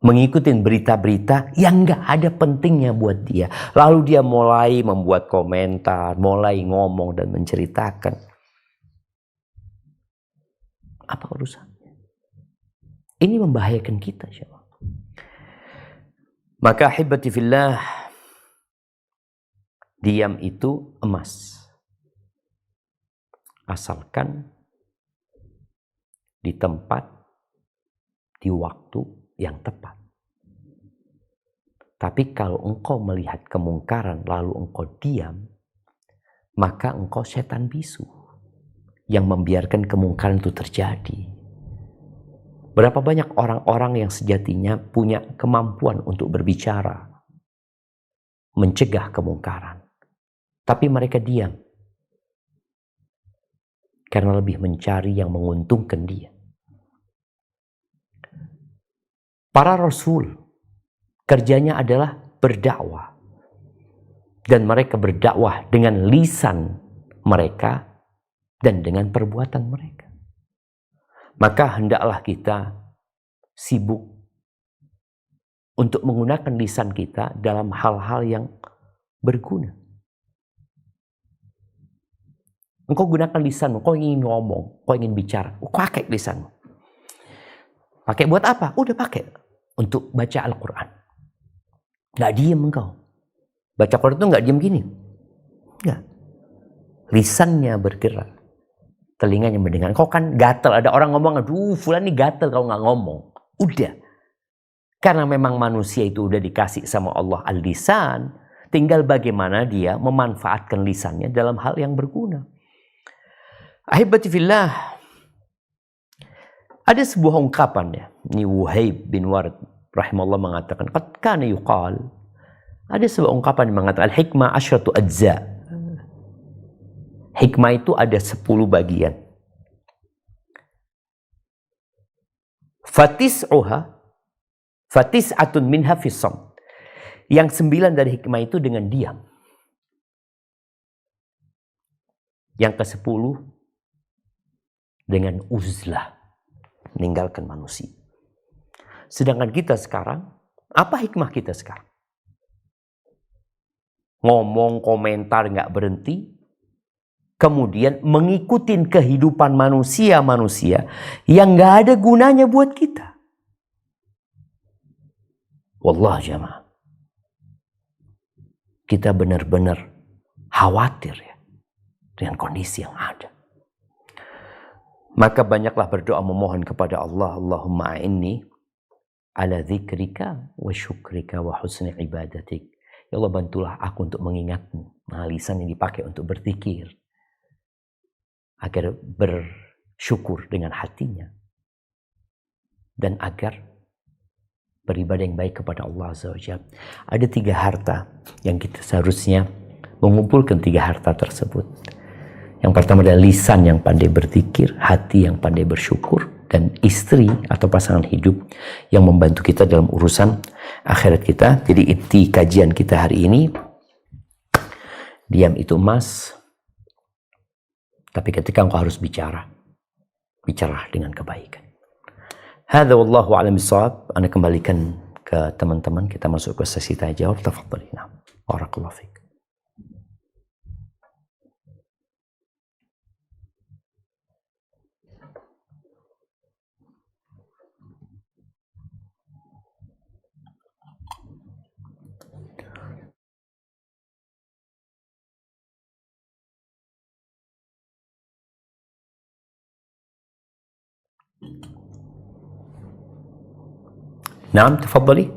Mengikuti berita-berita yang nggak ada pentingnya buat dia. Lalu dia mulai membuat komentar, mulai ngomong dan menceritakan. Apa urusannya? Ini membahayakan kita, insya Allah. Maka ahibati fillah, Diam itu emas. Asalkan di tempat, di waktu yang tepat. Tapi kalau engkau melihat kemungkaran lalu engkau diam, maka engkau setan bisu yang membiarkan kemungkaran itu terjadi. Berapa banyak orang-orang yang sejatinya punya kemampuan untuk berbicara, mencegah kemungkaran, tapi mereka diam karena lebih mencari yang menguntungkan dia. Para rasul kerjanya adalah berdakwah, dan mereka berdakwah dengan lisan mereka dan dengan perbuatan mereka. Maka hendaklah kita sibuk untuk menggunakan lisan kita dalam hal-hal yang berguna. Engkau gunakan lisanmu, kau ingin ngomong, kau ingin bicara, pakai lisanmu. Pakai buat apa? Udah pakai untuk baca Al-Quran. Nggak diem engkau. Baca Quran itu nggak diem gini. Nggak. Lisannya bergerak. Telinganya mendengar. Kau kan gatel. Ada orang ngomong, aduh fulan ini gatel kalau nggak ngomong. Udah. Karena memang manusia itu udah dikasih sama Allah al-lisan. Tinggal bagaimana dia memanfaatkan lisannya dalam hal yang berguna. Ahibati fillah. Ada sebuah ungkapan ya. Ini Wuhaib bin Ward rahimahullah mengatakan, qad kana yuqal. Ada sebuah ungkapan yang mengatakan al-hikmah asyratu ajza. Hikmah itu ada 10 bagian. Fatis'atun minha fis-samt. Yang 9 dari hikmah itu dengan diam. Yang ke-10 dengan uzlah, meninggalkan manusia. Sedangkan kita sekarang, apa hikmah kita sekarang? Ngomong, komentar nggak berhenti, kemudian mengikuti kehidupan manusia-manusia yang nggak ada gunanya buat kita. Wallah jamaah, kita benar-benar khawatir ya dengan kondisi yang ada. Maka banyaklah berdoa memohon kepada Allah, Allahumma a'inni ala dzikrika wa syukrika wa husni ibadatik. Ya Allah, bantulah aku untuk mengingatmu. Nah, lisan yang dipakai untuk berzikir agar bersyukur dengan hatinya dan agar beribadah yang baik kepada Allah Azza wa Jalla. Ada 3 harta yang kita seharusnya mengumpulkan 3 harta tersebut. Yang pertama adalah lisan yang pandai berzikir, hati yang pandai bersyukur, dan istri atau pasangan hidup yang membantu kita dalam urusan akhirat kita. Jadi inti kajian kita hari ini, diam itu emas, tapi ketika engkau harus bicara, bicaralah dengan kebaikan. Hadza wallahu a'lam bissawab. Ana kembalikan ke teman-teman, kita masuk ke sesi tanya jawab. Tafadhalina. Barakallahu fiik. Naam, tafadhali.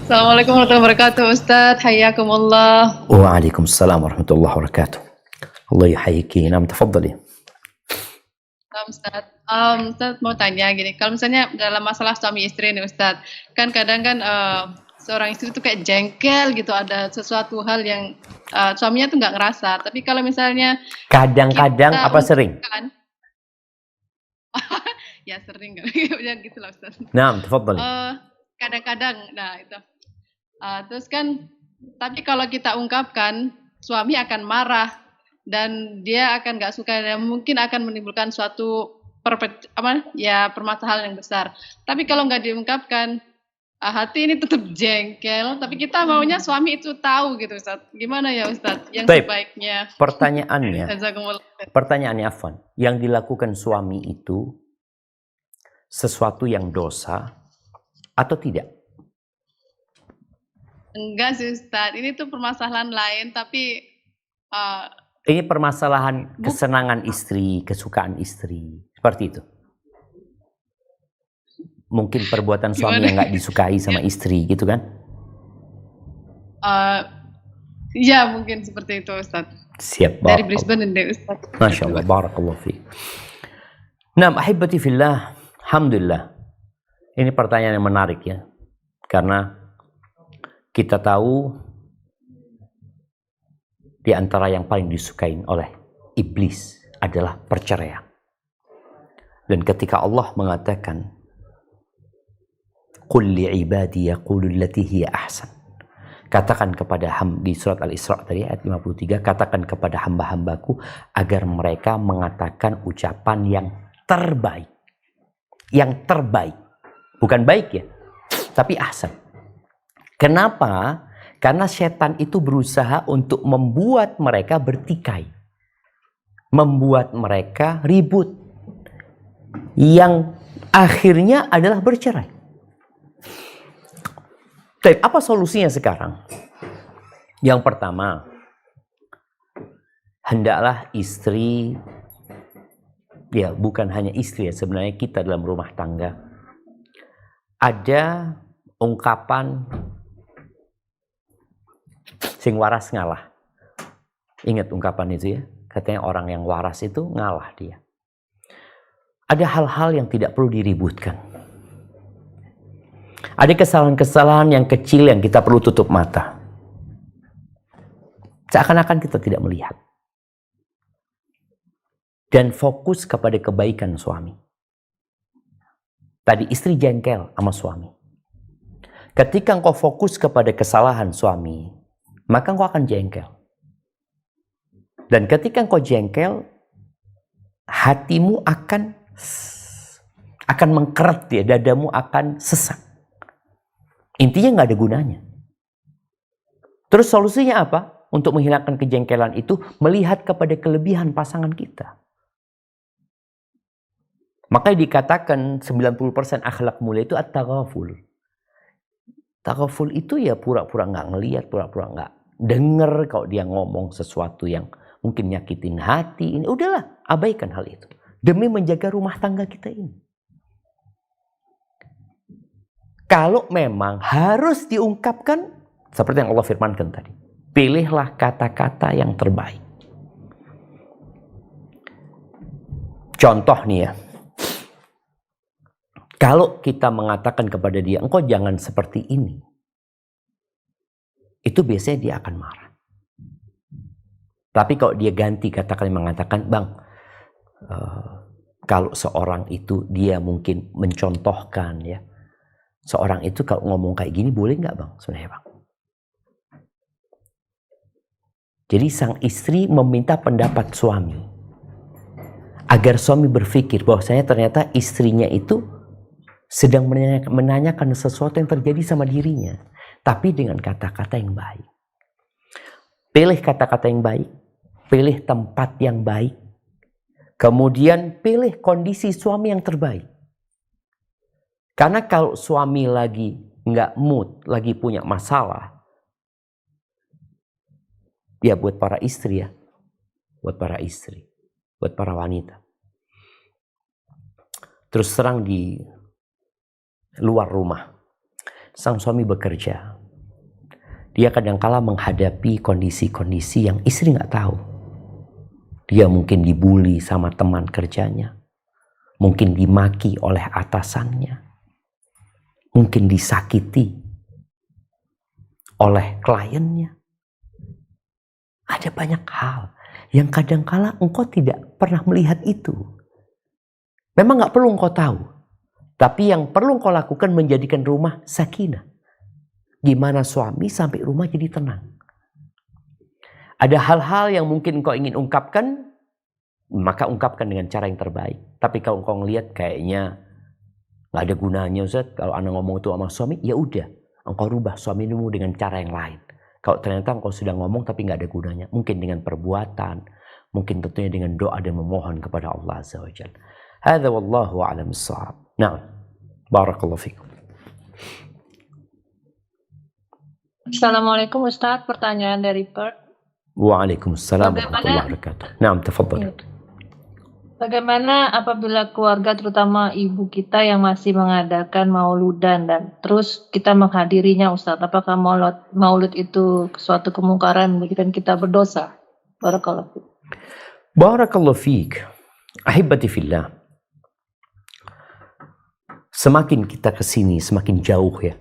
Assalamualaikum warahmatullahi wabarakatuh, Ustaz. Hayyakumullah. Waalaikumsalam warahmatullahi wabarakatuh. Allah yuhayyiki. Naam, tafadhali. Ustaz, Ustaz mau tanya gini, kalau misalnya dalam masalah suami istri nih Ustaz, kan kadang kan seorang istri tuh kayak jengkel gitu, ada sesuatu hal yang suaminya tuh nggak ngerasa, tapi kalau misalnya kadang-kadang apa sering? Ya sering kan, ya gitu lah Ustaz. Naam, tafadhali. Kadang-kadang, nah itu, terus kan, tapi kalau kita ungkapkan, suami akan marah dan dia akan nggak suka dan mungkin akan menimbulkan suatu permasalahan yang besar. Tapi kalau nggak diungkapkan, hati ini tetap jengkel, tapi kita maunya suami itu tahu gitu Ustaz. Gimana ya Ustaz? Yang Baik. Sebaiknya. Pertanyaannya Afwan, yang dilakukan suami itu sesuatu yang dosa atau tidak? Enggak sih Ustadz, ini tuh permasalahan lain, tapi Ini permasalahan kesenangan istri, kesukaan istri, seperti itu. Mungkin perbuatan suami yang nggak disukai sama istri, gitu kan? ya mungkin seperti itu Ustadz. Siap, Dari Brisbane dan Ustadz. Masya Allah, barakallahu fiik. Nah, ahibati fillah, alhamdulillah. Ini pertanyaan yang menarik ya. Karena kita tahu di antara yang paling disukai oleh iblis adalah perceraian. Dan ketika Allah mengatakan, "Qul li'ibadi yaqulu allati hiya ahsan." Katakan kepada di surat Al-Isra tadi ayat 53, katakan kepada hamba-hambaku agar mereka mengatakan ucapan yang terbaik. Yang terbaik. Bukan baik ya, tapi ahsan. Kenapa? Karena setan itu berusaha untuk membuat mereka bertikai. Membuat mereka ribut. Yang akhirnya adalah bercerai. Tapi apa solusinya sekarang? Yang pertama, hendaklah istri, ya bukan hanya istri ya, sebenarnya kita dalam rumah tangga, ada ungkapan sing waras ngalah. Ingat ungkapan itu ya, katanya orang yang waras itu ngalah dia. Ada hal-hal yang tidak perlu diributkan. Ada kesalahan-kesalahan yang kecil yang kita perlu tutup mata. Seakan-akan kita tidak melihat. Dan fokus kepada kebaikan suami. Tadi istri jengkel sama suami. Ketika engkau fokus kepada kesalahan suami, maka engkau akan jengkel. Dan ketika engkau jengkel, hatimu akan mengkeret ya, dadamu akan sesak. Intinya nggak ada gunanya. Terus solusinya apa? Untuk menghilangkan kejengkelan itu, melihat kepada kelebihan pasangan kita. Makanya dikatakan 90% akhlak mulia itu at-taghaful. Taghaful itu ya pura-pura nggak ngelihat, pura-pura nggak denger kalau dia ngomong sesuatu yang mungkin nyakitin hati. Ini udahlah, abaikan hal itu. Demi menjaga rumah tangga kita ini. Kalau memang harus diungkapkan, seperti yang Allah firmankan tadi, pilihlah kata-kata yang terbaik. Contoh nih ya, kalau kita mengatakan kepada dia, engkau jangan seperti ini, itu biasanya dia akan marah. Tapi kalau dia ganti kata-kata mengatakan, bang, kalau seorang itu dia mungkin mencontohkan ya, seorang itu kalau ngomong kayak gini boleh nggak bang? Sebenarnya bang. Jadi sang istri meminta pendapat suami. Agar suami berpikir bahwasanya ternyata istrinya itu sedang menanyakan sesuatu yang terjadi sama dirinya. Tapi dengan kata-kata yang baik. Pilih kata-kata yang baik. Pilih tempat yang baik. Kemudian pilih kondisi suami yang terbaik. Karena kalau suami lagi nggak mood, lagi punya masalah, ya buat para istri ya, buat para istri, buat para wanita. Terus terang di luar rumah, sang suami bekerja, dia kadangkala menghadapi kondisi-kondisi yang istri nggak tahu. Dia mungkin dibully sama teman kerjanya, mungkin dimaki oleh atasannya. Mungkin disakiti oleh kliennya. Ada banyak hal yang kadangkala engkau tidak pernah melihat itu. Memang gak perlu engkau tahu. Tapi yang perlu engkau lakukan menjadikan rumah sakinah. Gimana suami sampai rumah jadi tenang. Ada hal-hal yang mungkin engkau ingin ungkapkan, maka ungkapkan dengan cara yang terbaik. Tapi kalau engkau ngelihat kayaknya nggak ada gunanya Ustaz, kalau anak ngomong itu sama suami, ya udah, engkau rubah suamimu dengan cara yang lain. Kalau ternyata engkau sudah ngomong tapi nggak ada gunanya, mungkin dengan perbuatan, mungkin tentunya dengan doa dan memohon kepada Allah Azza wa Jalla. Hadza wallahu a'lam bissawab. Nah, barakallahu fikum. Assalamualaikum Ustadz, pertanyaan dari Perth. Waalaikumsalam warahmatullahi wabarakatuh. Naam, tafadhal. Bagaimana apabila keluarga, terutama ibu kita yang masih mengadakan mauludan dan terus kita menghadirinya, Ustadz? Apakah maulud itu suatu kemungkaran menjadikan kita berdosa? Barakallahu fiik. Barakallahu fiik. Ahibati fillah. Semakin kita kesini, semakin jauh ya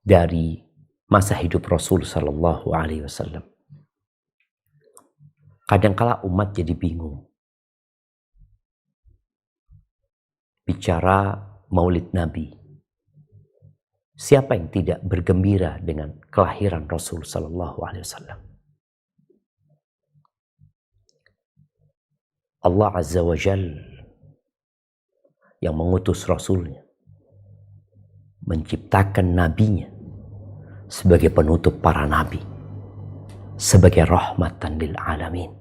dari masa hidup Rasul Sallallahu Alaihi Wasallam. Kadangkala umat jadi bingung. Bicara maulid Nabi. Siapa yang tidak bergembira dengan kelahiran Rasul Sallallahu Alaihi Wasallam? Allah Azza wa Jal yang mengutus Rasulnya, menciptakan nabinya sebagai penutup para nabi, sebagai rahmatan lil alamin.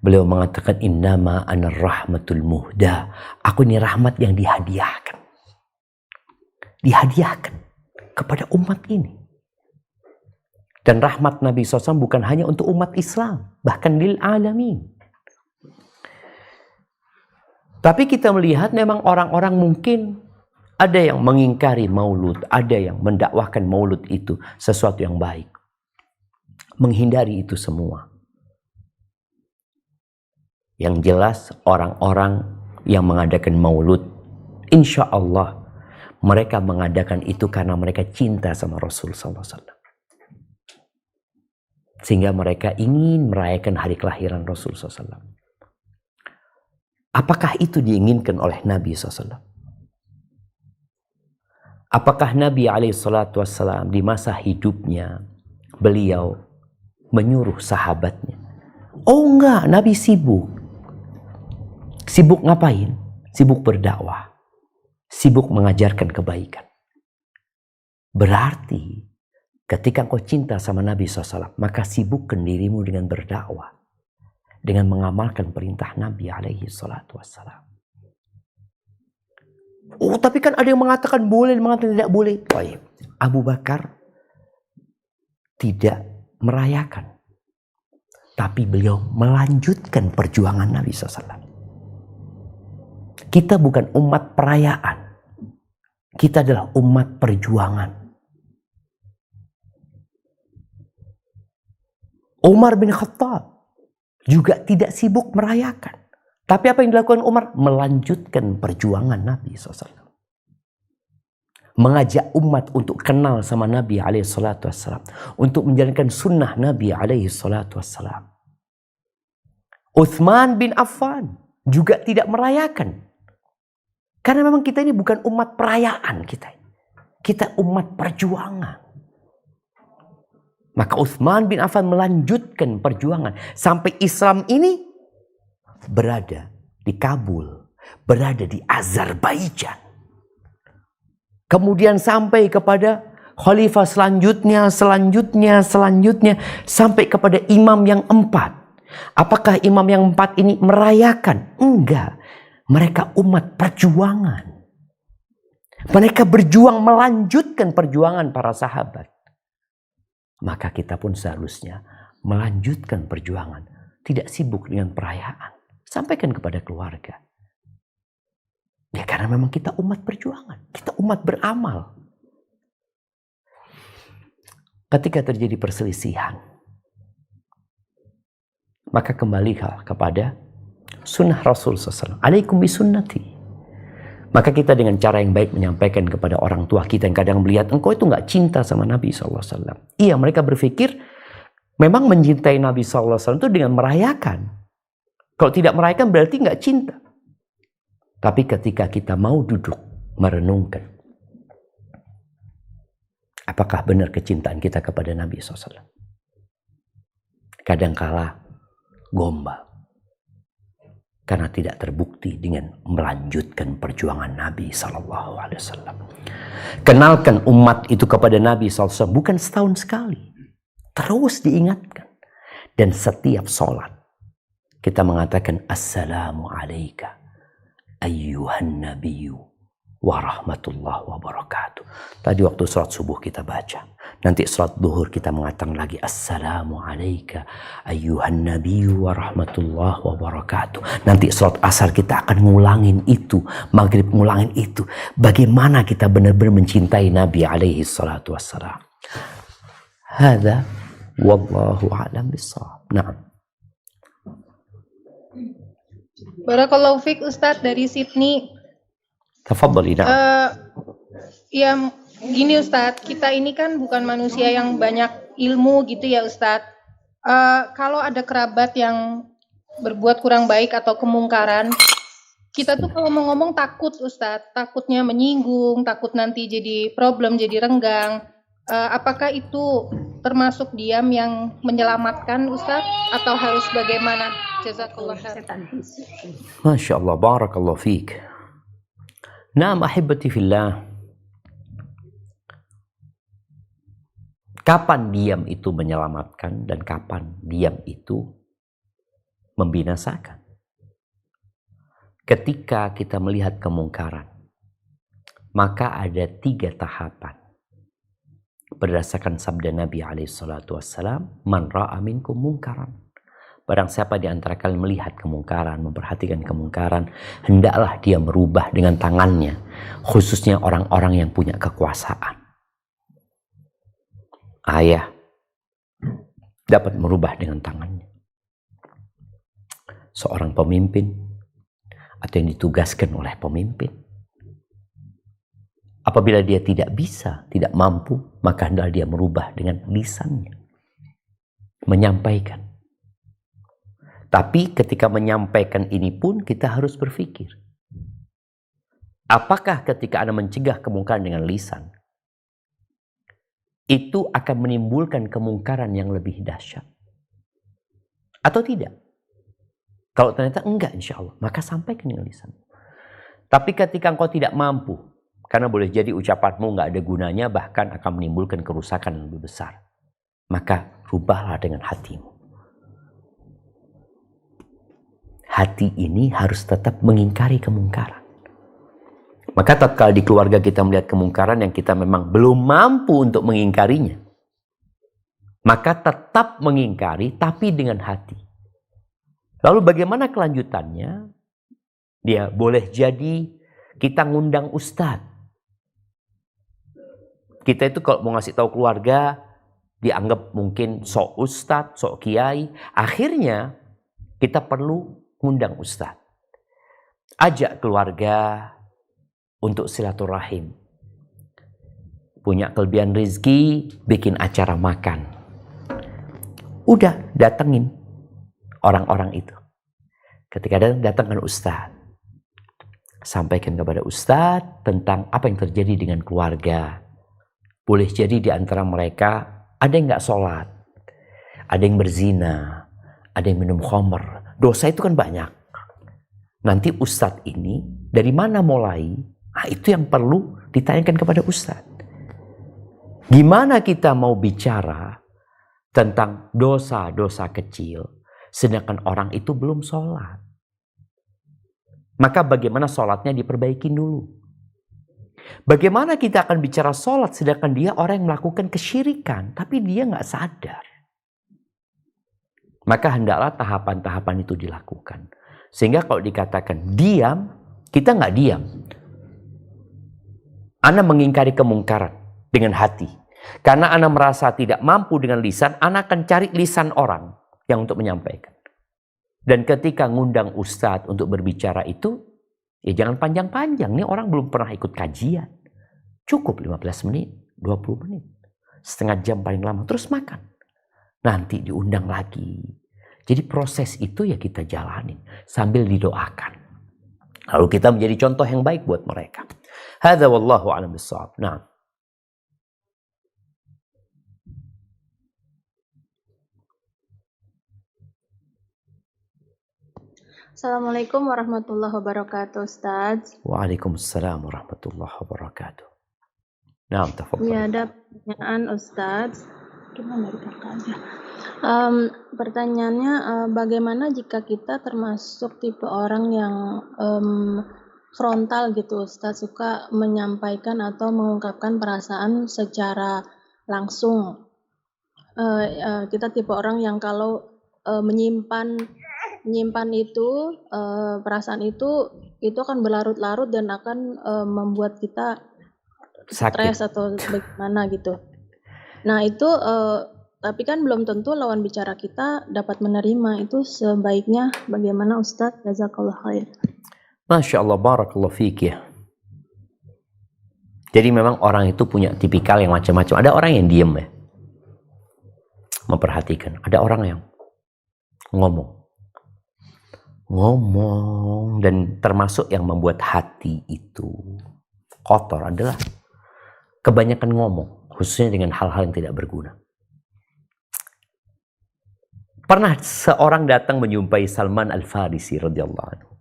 Beliau mengatakan, innama ana rahmatul muhda. Aku ini rahmat yang dihadiahkan. Dihadiahkan kepada umat ini. Dan rahmat Nabi SAW bukan hanya untuk umat Islam, bahkan lil alamin. Tapi kita melihat memang orang-orang mungkin ada yang mengingkari maulud, ada yang mendakwahkan maulud itu sesuatu yang baik. Menghindari itu semua. Yang jelas orang-orang yang mengadakan maulud, insya Allah mereka mengadakan itu karena mereka cinta sama Rasul SAW. Sehingga mereka ingin merayakan hari kelahiran Rasul SAW. Apakah itu diinginkan oleh Nabi SAW? Apakah Nabi SAW di masa hidupnya beliau menyuruh sahabatnya? Oh enggak, Nabi sibuk. Sibuk ngapain? Sibuk berdakwah. Sibuk mengajarkan kebaikan. Berarti ketika kau cinta sama Nabi SAW, maka sibukkan dirimu dengan berdakwah. Dengan mengamalkan perintah Nabi SAW. Oh, tapi kan ada yang mengatakan boleh, mengatakan tidak boleh. Baik. Abu Bakar tidak merayakan. Tapi beliau melanjutkan perjuangan Nabi SAW. Kita bukan umat perayaan. Kita adalah umat perjuangan. Umar bin Khattab juga tidak sibuk merayakan. Tapi apa yang dilakukan Umar? Melanjutkan perjuangan Nabi SAW. Mengajak umat untuk kenal sama Nabi SAW. Untuk menjalankan sunnah Nabi SAW. Uthman bin Affan juga tidak merayakan. Karena memang kita ini bukan umat perayaan kita. Kita umat perjuangan. Maka Uthman bin Affan melanjutkan perjuangan. Sampai Islam ini berada di Kabul. Berada di Azerbaijan. Kemudian sampai kepada khalifah selanjutnya. Sampai kepada imam yang 4. Apakah imam yang 4 ini merayakan? Enggak. Mereka umat perjuangan. Mereka berjuang melanjutkan perjuangan para sahabat. Maka kita pun seharusnya melanjutkan perjuangan. Tidak sibuk dengan perayaan. Sampaikan kepada keluarga. Ya karena memang kita umat perjuangan. Kita umat beramal. Ketika terjadi perselisihan. Maka kembalilah kepada sunnah Rasul SAW. Alaikum bisunnati. Maka kita dengan cara yang baik menyampaikan kepada orang tua kita yang kadang melihat engkau itu nggak cinta sama Nabi SAW. Iya, mereka berpikir memang mencintai Nabi SAW itu dengan merayakan. Kalau tidak merayakan berarti nggak cinta. Tapi ketika kita mau duduk merenungkan, apakah benar kecintaan kita kepada Nabi SAW? Kadangkala gombal. Karena tidak terbukti dengan melanjutkan perjuangan Nabi SAW. Kenalkan umat itu kepada Nabi SAW bukan setahun sekali. Terus diingatkan. Dan setiap sholat kita mengatakan Assalamu alaika ayyuhan nabiyyu warahmatullahi wabarakatuh. Tadi waktu sholat subuh kita baca. Nanti sholat duhur kita mengatakan lagi assalamu alayka ayyuhan nabiyyu warahmatullahi wabarakatuh. Nanti sholat asar kita akan ngulangin itu. Maghrib ngulangin itu. Bagaimana kita benar-benar mencintai Nabi alaihi salatu wassalam. Hadza wallahu a'lam bissawab. Na'am. Barakallahu fiik Ustadz dari Sydney. Tafadhali. Ya gini Ustadz, kita ini kan bukan manusia yang banyak ilmu gitu ya Ustadz. Kalau ada kerabat yang berbuat kurang baik atau kemungkaran, kita tuh kalau mau ngomong takut Ustadz, takutnya menyinggung, takut nanti jadi problem, jadi renggang. Apakah itu termasuk diam yang menyelamatkan Ustadz atau harus bagaimana? Jazakallah khair. Masya Allah, barakallahu fiik. Naam ahibati fillah. Kapan diam itu menyelamatkan dan kapan diam itu membinasakan? Ketika kita melihat kemungkaran, maka ada 3 tahapan. Berdasarkan sabda Nabi SAW, man ra'a minkum mungkaran. Barang siapa di antara kalian melihat kemungkaran, memperhatikan kemungkaran, hendaklah dia merubah dengan tangannya, khususnya orang-orang yang punya kekuasaan. Ayah dapat merubah dengan tangannya. Seorang pemimpin atau yang ditugaskan oleh pemimpin. Apabila dia tidak bisa, tidak mampu, maka hendaklah dia merubah dengan lisannya. Menyampaikan. Tapi ketika menyampaikan ini pun kita harus berpikir. Apakah ketika Anda mencegah kemungkaran dengan lisan, itu akan menimbulkan kemungkaran yang lebih dahsyat? Atau tidak? Kalau ternyata enggak insya Allah, maka sampaikan dengan lisan. Tapi ketika engkau tidak mampu, karena boleh jadi ucapanmu enggak ada gunanya, bahkan akan menimbulkan kerusakan yang lebih besar, maka rubahlah dengan hatimu. Hati ini harus tetap mengingkari kemungkaran. Maka tatkala di keluarga kita melihat kemungkaran yang kita memang belum mampu untuk mengingkarinya, maka tetap mengingkari tapi dengan hati. Lalu bagaimana kelanjutannya? Dia boleh jadi kita ngundang ustadz. Kita itu kalau mau ngasih tahu keluarga, dianggap mungkin sok ustadz, sok kiai. Akhirnya kita perlu ngundang ustadz. Ajak keluarga untuk silaturahim. Punya kelebihan rezeki, bikin acara makan. Udah, datengin orang-orang itu. Ketika datangkan ustadz, sampaikan kepada ustadz tentang apa yang terjadi dengan keluarga. Boleh jadi di antara mereka ada yang gak sholat, ada yang berzina, ada yang minum khamr. Dosa itu kan banyak. Nanti ustadz ini dari mana mulai? Nah, itu yang perlu ditanyakan kepada ustadz. Gimana kita mau bicara tentang dosa-dosa kecil sedangkan orang itu belum sholat? Maka bagaimana sholatnya diperbaikin dulu? Bagaimana kita akan bicara sholat sedangkan dia orang yang melakukan kesyirikan tapi dia nggak sadar? Maka hendaklah tahapan-tahapan itu dilakukan. Sehingga kalau dikatakan diam, kita nggak diam. Ana mengingkari kemungkaran dengan hati. Karena Ana merasa tidak mampu dengan lisan, Ana akan cari lisan orang yang untuk menyampaikan. Dan ketika ngundang ustadz untuk berbicara itu, ya jangan panjang-panjang. Nih orang belum pernah ikut kajian. Cukup 15 menit, 20 menit. Setengah jam paling lama, terus makan. Nanti diundang lagi. Jadi proses itu ya kita jalanin sambil didoakan. Lalu kita menjadi contoh yang baik buat mereka. Hadza wallahu a'lam bissawab. Nah. Assalamualaikum warahmatullahi wabarakatuh, Ustaz. Waalaikumsalam warahmatullahi wabarakatuh. Nah, tafadhal. Ya, ada pertanyaan, Ustaz. Gimana kakaknya? Pertanyaannya, bagaimana jika kita termasuk tipe orang yang frontal gitu Ustaz, suka menyampaikan atau mengungkapkan perasaan secara langsung. Kita tipe orang yang kalau menyimpan itu perasaan itu akan berlarut-larut dan akan membuat kita Sakit. stres atau bagaimana gitu. Nah itu tapi kan belum tentu lawan bicara kita dapat menerima. Itu sebaiknya bagaimana Ustadz? Jazakallah khair. Masya Allah, barakallahu fiik ya. Jadi memang orang itu punya tipikal yang macam-macam. Ada orang yang diem ya, memperhatikan. Ada orang yang ngomong, dan termasuk yang membuat hati itu kotor adalah kebanyakan ngomong, khususnya dengan hal-hal yang tidak berguna. Pernah seorang datang menjumpai Salman Al-Farisi radhiyallahu anhu.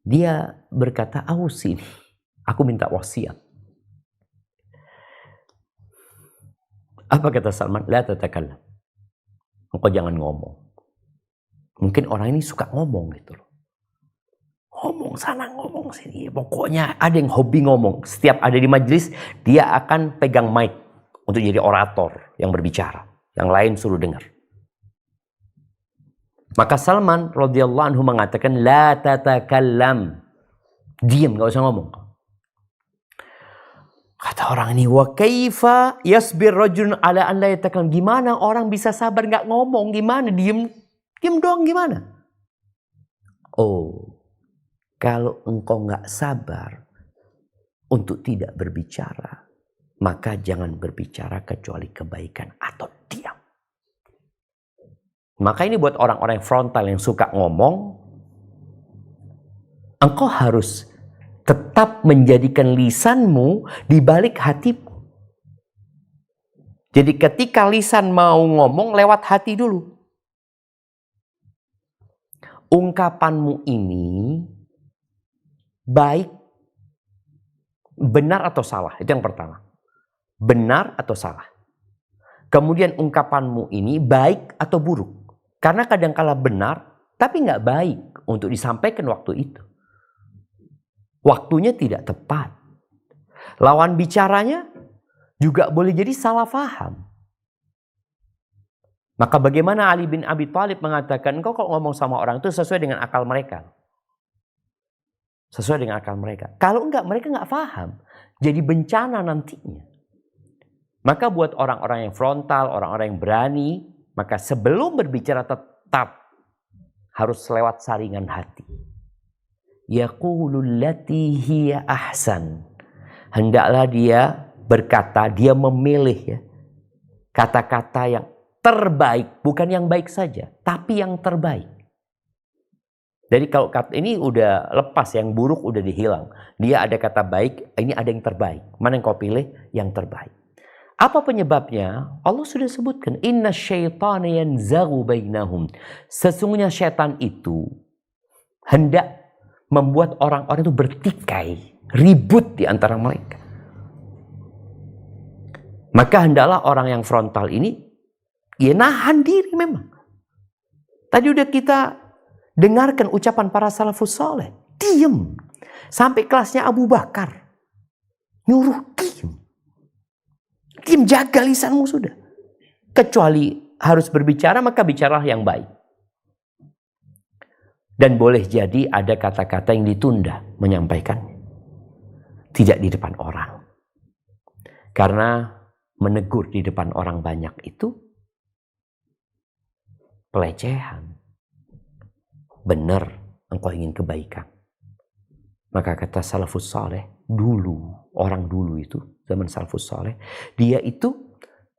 Dia berkata, "Ausini, aku minta wasiat." Apa kata Salman? La tatakallam. Engkau jangan ngomong. Mungkin orang ini suka ngomong gitu loh. Ngomong sana, ngomong sini. Pokoknya ada yang hobi ngomong. Setiap ada di majelis, dia akan pegang mic untuk jadi orator yang berbicara. Yang lain suruh dengar. Maka Salman radhiyallahu anhu mengatakan, la tatakallam. Diam, gak usah ngomong. Kata orang ini, wa kaifa yasbir rajulun ala an la yatakallam. Gimana orang bisa sabar gak ngomong? Gimana? Diam doang gimana? Oh, kalau engkau gak sabar untuk tidak berbicara, maka jangan berbicara kecuali kebaikan atau diam. Maka ini buat orang-orang frontal yang suka ngomong, engkau harus tetap menjadikan lisanmu di balik hatimu. Jadi ketika lisan mau ngomong, lewat hati dulu. Ungkapanmu ini baik, benar atau salah? Itu yang pertama. Benar atau salah? Kemudian ungkapanmu ini baik atau buruk? Karena kadang-kala benar, tapi nggak baik untuk disampaikan waktu itu. Waktunya tidak tepat. Lawan bicaranya juga boleh jadi salah faham. Maka bagaimana Ali bin Abi Thalib mengatakan, engkau kok ngomong sama orang itu sesuai dengan akal mereka. Sesuai dengan akal mereka. Kalau enggak, mereka nggak faham. Jadi bencana nantinya. Maka buat orang-orang yang frontal, orang-orang yang berani, maka sebelum berbicara tetap harus lewat saringan hati. Yaqulul lati hiya ahsan. Hendaklah dia berkata, dia memilih ya, kata-kata yang terbaik, bukan yang baik saja, tapi yang terbaik. Jadi kalau kata ini udah lepas, yang buruk udah dihilang. Dia ada kata baik, ini ada yang terbaik. Mana yang kau pilih? Yang terbaik. Apa penyebabnya? Allah sudah sebutkan, inna syaitana yanzaghu bainahum. Sesungguhnya syaitan itu hendak membuat orang-orang itu bertikai, ribut di antara mereka. Maka hendaklah orang yang frontal ini, ya nahan diri memang. Tadi udah kita dengarkan ucapan para salafus saleh, diam. Sampai kelasnya Abu Bakar, nyuruh diam. Diam, jaga lisanmu sudah. Kecuali harus berbicara, maka bicaralah yang baik. Dan boleh jadi ada kata-kata yang ditunda menyampaikannya. Tidak di depan orang. Karena menegur di depan orang banyak itu pelecehan. Benar engkau ingin kebaikan. Maka kata salafus saleh, dulu, orang dulu itu, zaman salafus saleh, dia itu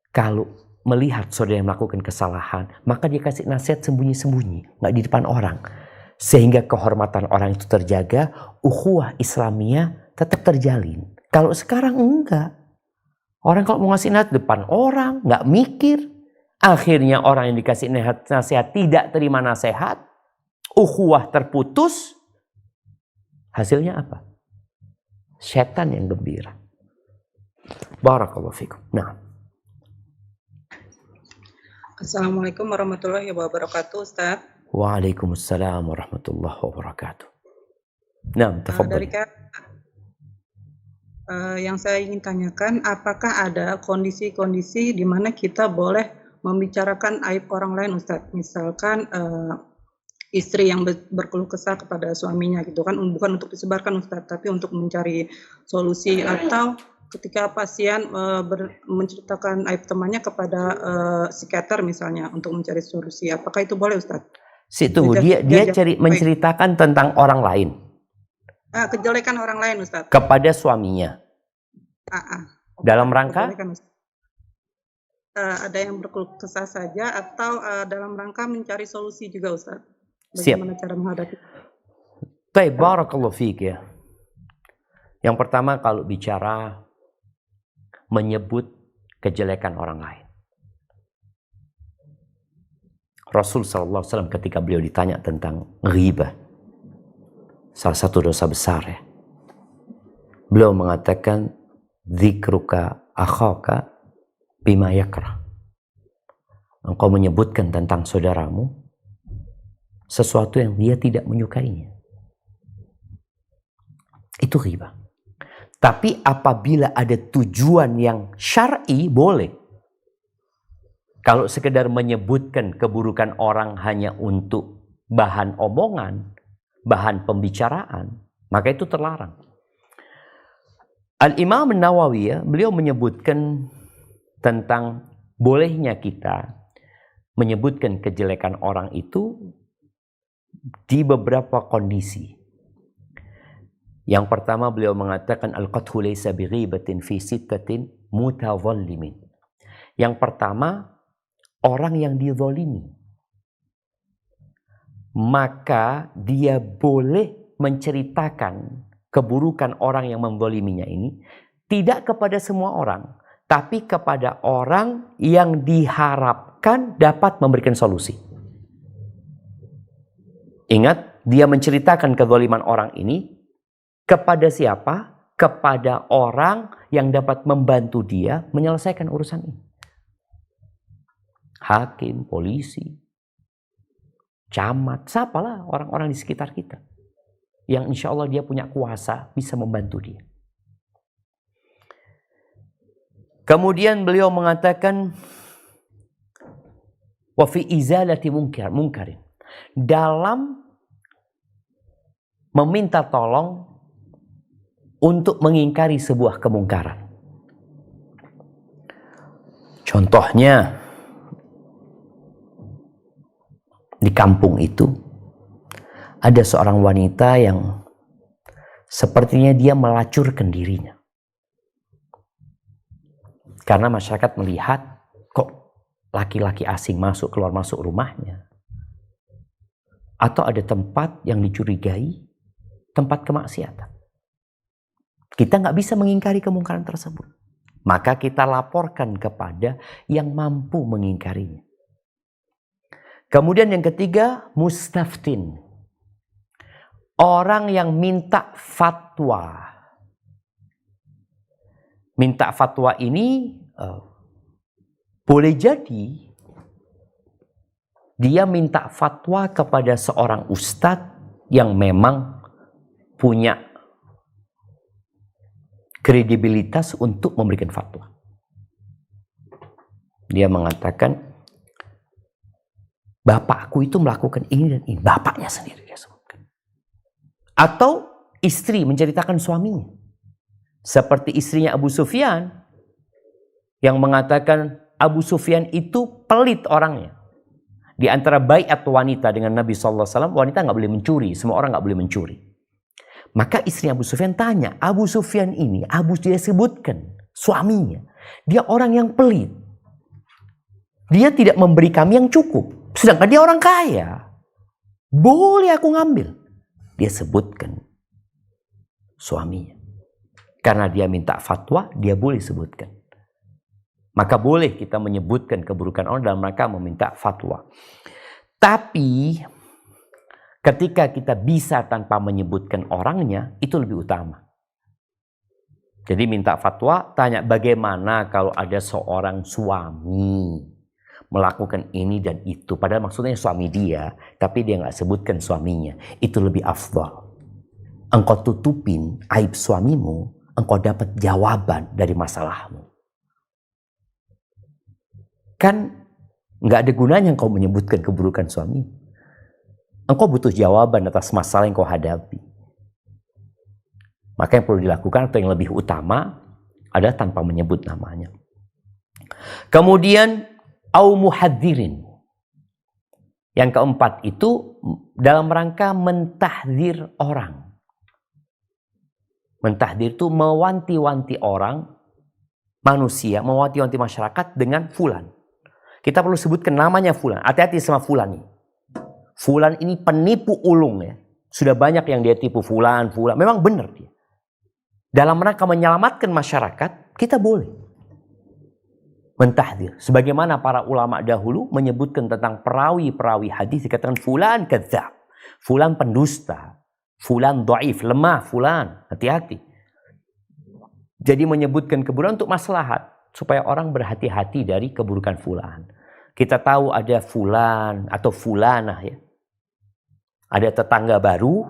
kalau melihat saudara yang melakukan kesalahan, maka dia kasih nasihat sembunyi-sembunyi, nggak di depan orang. Sehingga kehormatan orang itu terjaga, ukhuwah Islamiyah tetap terjalin. Kalau sekarang enggak. Orang kalau mau ngasih nasihat depan orang, nggak mikir. Akhirnya orang yang dikasih nasihat tidak terima nasihat, ukhuwah terputus. Hasilnya apa? Setan yang gembira. Barakallahu fikum. Nah. Assalamualaikum warahmatullahi wabarakatuh, Ustaz. Waalaikumsalam warahmatullahi wabarakatuh. Nah, dari tafadhali. yang saya ingin tanyakan, apakah ada kondisi-kondisi di mana kita boleh membicarakan aib orang lain, Ustadz? Misalkan istri yang berkeluh kesah kepada suaminya gitu kan, bukan untuk disebarkan Ustadz, tapi untuk mencari solusi, atau ketika pasien menceritakan aib temannya kepada psikiater misalnya untuk mencari solusi, apakah itu boleh Ustadz? Tunggu, dia menceritakan tentang orang lain. Kejelekan orang lain Ustadz. Kepada suaminya. Dalam rangka? Ada yang berkeluh kesah saja atau dalam rangka mencari solusi juga Ustadz. Bagaimana cara menghadapi? Baik, barakallahu fiik ya. Yang pertama kalau bicara menyebut kejelekan orang lain. Rasul SAW ketika beliau ditanya tentang ghibah, salah satu dosa besar ya, beliau mengatakan dzikruka akhaka bima yakrah. Engkau menyebutkan tentang saudaramu sesuatu yang dia tidak menyukainya. Itu ghibah. Tapi apabila ada tujuan yang syar'i, boleh. Kalau sekedar menyebutkan keburukan orang hanya untuk bahan omongan, bahan pembicaraan, maka itu terlarang. Al-Imam Nawawi ya, beliau menyebutkan tentang bolehnya kita menyebutkan kejelekan orang itu di beberapa kondisi. Yang pertama beliau mengatakan al-qathu laysa bighibatin fi sittatin mutadhallimin. Yang pertama, orang yang dizalimi, maka dia boleh menceritakan keburukan orang yang menzaliminya ini tidak kepada semua orang, tapi kepada orang yang diharapkan dapat memberikan solusi. Ingat, dia menceritakan kezaliman orang ini kepada siapa? Kepada orang yang dapat membantu dia menyelesaikan urusan ini. Hakim, polisi, camat, siapalah orang-orang di sekitar kita. Yang insya Allah dia punya kuasa bisa membantu dia. Kemudian beliau mengatakan wa fi izalati munkarin. Dalam meminta tolong untuk mengingkari sebuah kemungkaran. Contohnya, di kampung itu ada seorang wanita yang sepertinya dia melacurkan dirinya. Karena masyarakat melihat kok laki-laki asing keluar masuk rumahnya. Atau ada tempat yang dicurigai, tempat kemaksiatan. Kita nggak bisa mengingkari kemungkaran tersebut. Maka kita laporkan kepada yang mampu mengingkarinya. Kemudian yang ketiga, mustaftin. Orang yang minta fatwa. Minta fatwa ini boleh jadi dia minta fatwa kepada seorang ustadz yang memang punya kredibilitas untuk memberikan fatwa. Dia mengatakan, bapakku itu melakukan ini dan ini. Bapaknya sendiri dia sebutkan. Atau istri menceritakan suaminya. Seperti istrinya Abu Sufyan yang mengatakan Abu Sufyan itu pelit orangnya. Di antara baiat wanita dengan Nabi SAW, wanita nggak boleh mencuri. Semua orang nggak boleh mencuri. Maka istri Abu Sufyan tanya, Abu Sufyan ini, dia sebutkan suaminya. Dia orang yang pelit. Dia tidak memberi kami yang cukup. Sedangkan dia orang kaya. Boleh aku ngambil. Dia sebutkan suaminya. Karena dia minta fatwa, dia boleh sebutkan. Maka boleh kita menyebutkan keburukan orang dalam rangka meminta fatwa. Tapi ketika kita bisa tanpa menyebutkan orangnya, itu lebih utama. Jadi minta fatwa, tanya bagaimana kalau ada seorang suami melakukan ini dan itu. Padahal maksudnya suami dia, tapi dia nggak sebutkan suaminya. Itu lebih afdal. engkau tutupin aib suamimu, engkau dapat jawaban dari masalahmu. Kan nggak ada gunanya engkau menyebutkan keburukan suami. Engkau butuh jawaban atas masalah yang kau hadapi. Maka yang perlu dilakukan atau yang lebih utama adalah tanpa menyebut namanya. Kemudian au muhadzirin. Yang keempat itu dalam rangka mentahdzir orang. Mentahdzir itu mewanti-wanti orang, manusia, mewanti-wanti masyarakat dengan fulan. Kita perlu sebutkan namanya fulan. Hati-hati sama fulan ini. Fulan ini penipu ulung ya. Sudah banyak yang dia tipu fulan. Memang benar dia. Dalam rangka menyelamatkan masyarakat, kita boleh mentahdzir. Sebagaimana para ulama dahulu menyebutkan tentang perawi-perawi hadis, dikatakan fulan kadzab, fulan pendusta, fulan dhaif, lemah, fulan. Hati-hati. Jadi menyebutkan keburukan untuk maslahat, supaya orang berhati-hati dari keburukan fulan. Kita tahu ada fulan atau fulanah ya. Ada tetangga baru,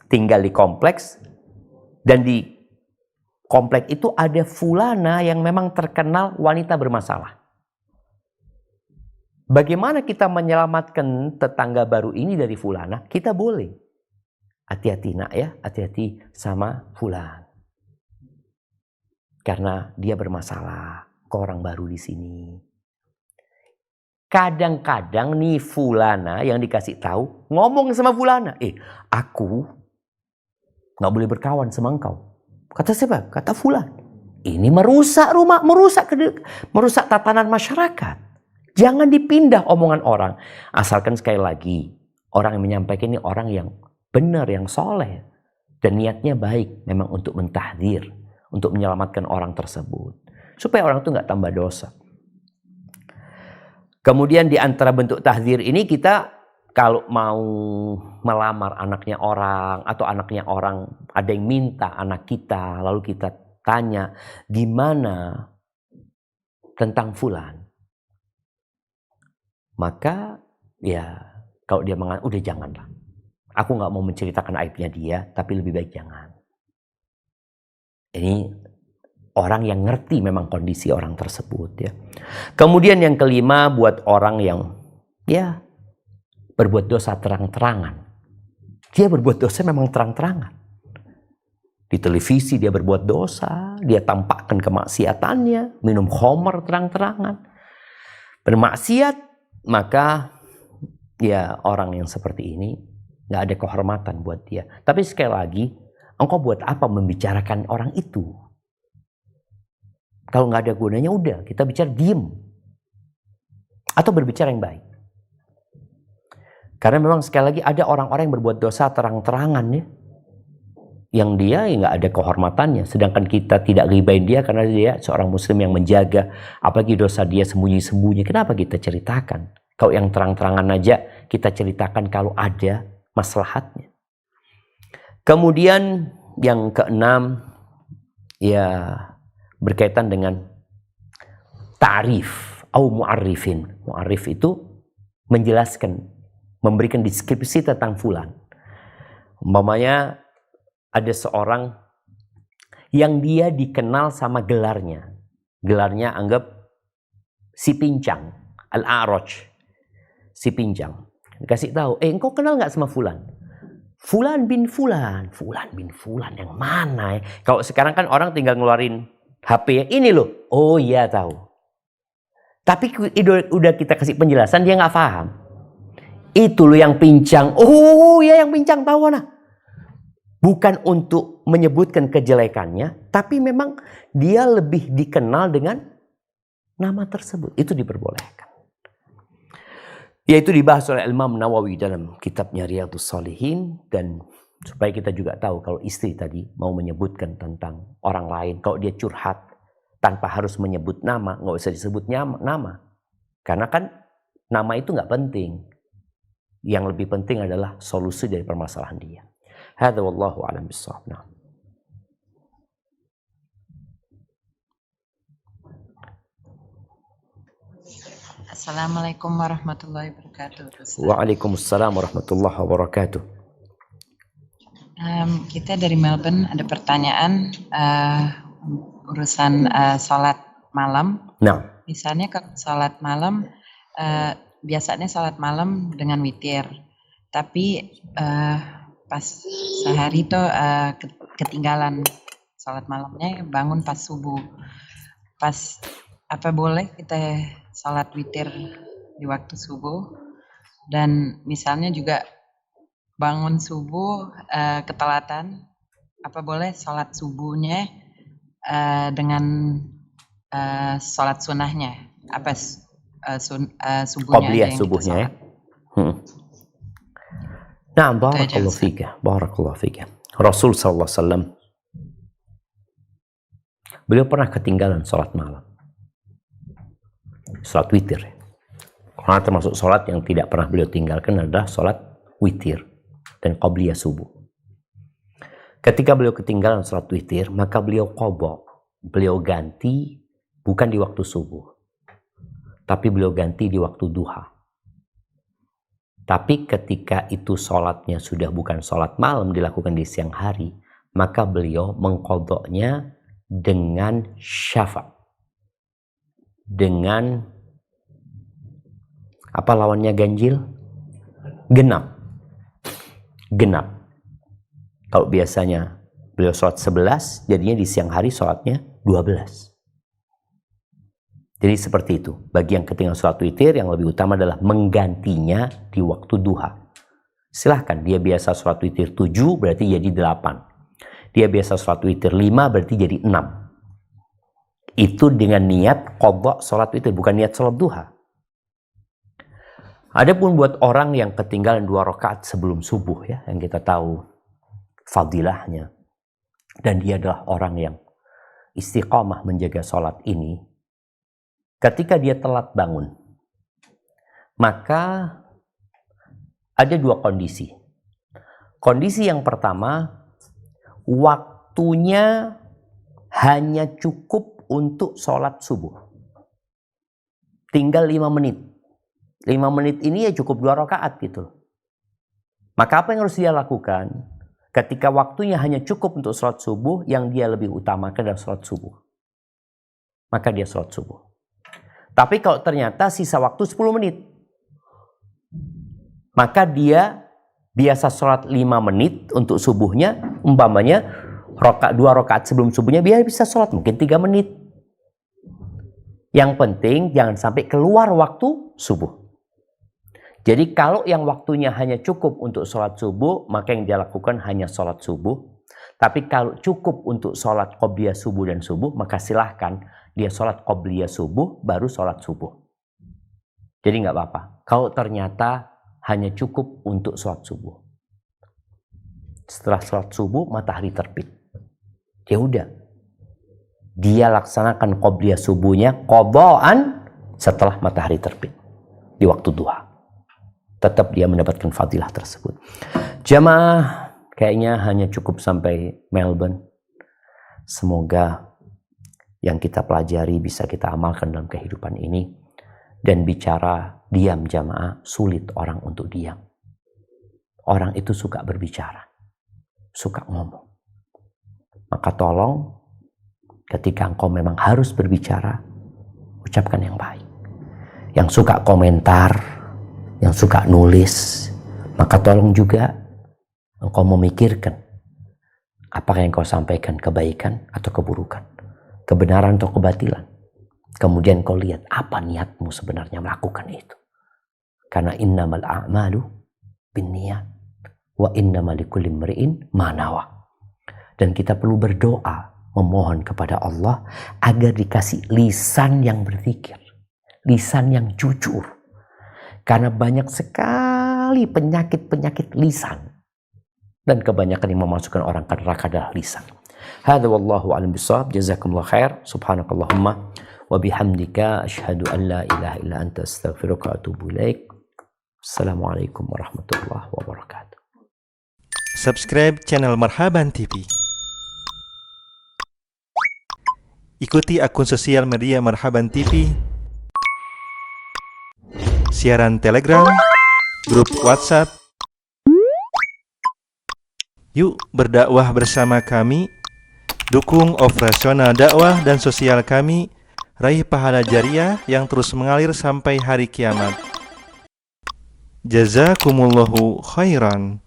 tinggal di kompleks, dan di kompleks itu ada fulana yang memang terkenal wanita bermasalah. Bagaimana kita menyelamatkan tetangga baru ini dari fulana? Kita boleh. Hati-hati nak ya, hati-hati sama fulan. Karena dia bermasalah, ke orang baru di sini. Kadang-kadang nih fulana yang dikasih tahu ngomong sama fulana, aku nggak boleh berkawan sama engkau. Kata siapa? Kata fulan. Ini merusak rumah, merusak tatanan masyarakat. Jangan dipindah omongan orang. Asalkan sekali lagi orang yang menyampaikan ini orang yang benar, yang soleh, dan niatnya baik, memang untuk mentahdzir, untuk menyelamatkan orang tersebut, supaya orang itu nggak tambah dosa. Kemudian di antara bentuk tahdzir ini, kita kalau mau melamar anaknya orang atau anaknya orang ada yang minta anak kita, lalu kita tanya gimana tentang fulan, maka ya kalau dia mengatakan udah janganlah, aku nggak mau menceritakan aibnya dia, tapi lebih baik jangan. Ini orang yang ngerti memang kondisi orang tersebut ya. Kemudian yang kelima, buat orang yang ya berbuat dosa terang-terangan. Dia berbuat dosa memang terang-terangan. Di televisi dia berbuat dosa, dia tampakkan kemaksiatannya, minum khamar terang-terangan, bermaksiat, maka ya orang yang seperti ini nggak ada kehormatan buat dia. Tapi sekali lagi, engkau buat apa membicarakan orang itu? Kalau nggak ada gunanya, udah kita bicara diem. Atau berbicara yang baik. Karena memang sekali lagi ada orang-orang yang berbuat dosa terang-terangan ya. Yang dia ya nggak ada kehormatannya. Sedangkan kita tidak ghibain dia karena dia seorang muslim yang menjaga. Apalagi dosa dia sembunyi-sembunyi. Kenapa kita ceritakan? Kalau yang terang-terangan aja kita ceritakan kalau ada maslahatnya. Kemudian yang keenam, ya berkaitan dengan ta'rif atau mu'arrifin. Mu'arrif itu menjelaskan, memberikan deskripsi tentang fulan. Umpamanya ada seorang yang dia dikenal sama gelarnya. Gelarnya anggap si pincang, al-a'raj, si pincang. Dikasih tahu, engkau kenal nggak sama fulan? Fulan bin fulan yang mana ya? Kalau sekarang kan orang tinggal ngeluarin HP ini loh, oh iya tahu. Tapi udah kita kasih penjelasan dia nggak paham. Itu loh yang pincang, oh iya yang pincang tahu nah. Bukan untuk menyebutkan kejelekannya, tapi memang dia lebih dikenal dengan nama tersebut. Itu diperbolehkan. Yaitu dibahas oleh Imam Nawawi dalam kitabnya Riyadhus Shalihin. Dan supaya kita juga tahu kalau istri tadi mau menyebutkan tentang orang lain. Kalau dia curhat tanpa harus menyebut nama, nggak usah disebut nama. Karena kan nama itu nggak penting. Yang lebih penting adalah solusi dari permasalahan dia. Hadza wallahu a'lam bissawab. Assalamualaikum warahmatullahi wabarakatuh. Waalaikumsalam warahmatullahi wabarakatuh. kita dari Melbourne ada pertanyaan urusan sholat malam. Nah, Misalnya kalau sholat malam, biasanya sholat malam dengan witir. Tapi pas sehari itu ketinggalan sholat malamnya, bangun pas subuh. Apa boleh kita sholat witir di waktu subuh? Dan misalnya juga bangun subuh ketelatan, apa boleh sholat subuhnya dengan sholat sunnahnya? Apa subuhnya? qabliyah subuhnya ya. Nah, barakallahu fika, barakallahu fika. Rasul sallallahu alaihi wasallam beliau pernah ketinggalan sholat malam, sholat witir. Karena termasuk sholat yang tidak pernah beliau tinggalkan adalah sholat witir dan qabliyah subuh. Ketika beliau ketinggalan sholat witir, maka beliau qadha, beliau ganti bukan di waktu subuh, tapi beliau ganti di waktu duha. Tapi ketika itu sholatnya sudah bukan sholat malam, dilakukan di siang hari, maka beliau mengqadhanya dengan syafa'. Dengan apa lawannya ganjil? Genap. Genap. Kalau biasanya beliau sholat 11, jadinya di siang hari sholatnya 12. Jadi seperti itu. Bagi yang ketinggalan sholat witir, yang lebih utama adalah menggantinya di waktu duha. Silahkan, dia biasa sholat witir 7, berarti jadi 8. Dia biasa sholat witir 5, berarti jadi 6. Itu dengan niat qadha sholat witir, bukan niat sholat duha. Adapun buat orang yang ketinggalan 2 rakaat sebelum subuh, ya, yang kita tahu fadilahnya, dan dia adalah orang yang istiqamah menjaga sholat ini, ketika dia telat bangun, maka ada 2 kondisi. Kondisi yang pertama, waktunya hanya cukup untuk sholat subuh. Tinggal 5 menit. 5 menit ini ya cukup 2 rakaat gitu. Maka apa yang harus dia lakukan? Ketika waktunya hanya cukup untuk sholat subuh, yang dia lebih utamakan adalah sholat subuh. Maka dia sholat subuh. Tapi kalau ternyata sisa waktu 10 menit, maka dia biasa sholat 5 menit untuk subuhnya, umpamanya 2 rakaat sebelum subuhnya, dia bisa sholat mungkin 3 menit. Yang penting jangan sampai keluar waktu subuh. Jadi kalau yang waktunya hanya cukup untuk sholat subuh, maka yang dia lakukan hanya sholat subuh. Tapi kalau cukup untuk sholat qabliyah subuh dan subuh, maka silahkan dia sholat qabliyah subuh, baru sholat subuh. Jadi nggak apa-apa. Kalau ternyata hanya cukup untuk sholat subuh. Setelah sholat subuh, matahari terbit. Ya udah. Dia laksanakan qabliyah subuhnya, qadhaan setelah matahari terbit. Di waktu duha. Tetap dia mendapatkan fadilah tersebut. Jamaah, kayaknya hanya cukup sampai Melbourne. Semoga yang kita pelajari bisa kita amalkan dalam kehidupan ini. Dan bicara diam jamaah, sulit orang untuk diam. Orang itu suka berbicara, suka ngomong. Maka tolong, ketika engkau memang harus berbicara, ucapkan yang baik. Yang suka komentar, yang suka nulis, maka tolong juga engkau memikirkan apakah yang kau sampaikan kebaikan atau keburukan, kebenaran atau kebatilan. Kemudian kau lihat apa niatmu sebenarnya melakukan itu. Karena innamal a'malu binniyat wa innamal likulli imri'in ma nawa. Dan kita perlu berdoa, memohon kepada Allah agar dikasih lisan yang berzikir, lisan yang jujur. Karena banyak sekali penyakit-penyakit lisan. Dan kebanyakan yang memasukkan orang ke neraka adalah lisan. Hadza wallahu a'lam bishawab. Jazakumullah khair. Subhanakallahumma wa bihamdika asyhadu an la ilaha illa anta astaghfiruka wa atubu ilaik. Assalamualaikum warahmatullahi wabarakatuh. Subscribe channel Marhaban TV. Ikuti akun sosial media Marhaban TV, siaran Telegram, grup WhatsApp, Yuk berdakwah bersama kami, dukung operasional dakwah dan sosial kami, raih pahala jariah yang terus mengalir sampai hari kiamat. Jazakumullahu khairan.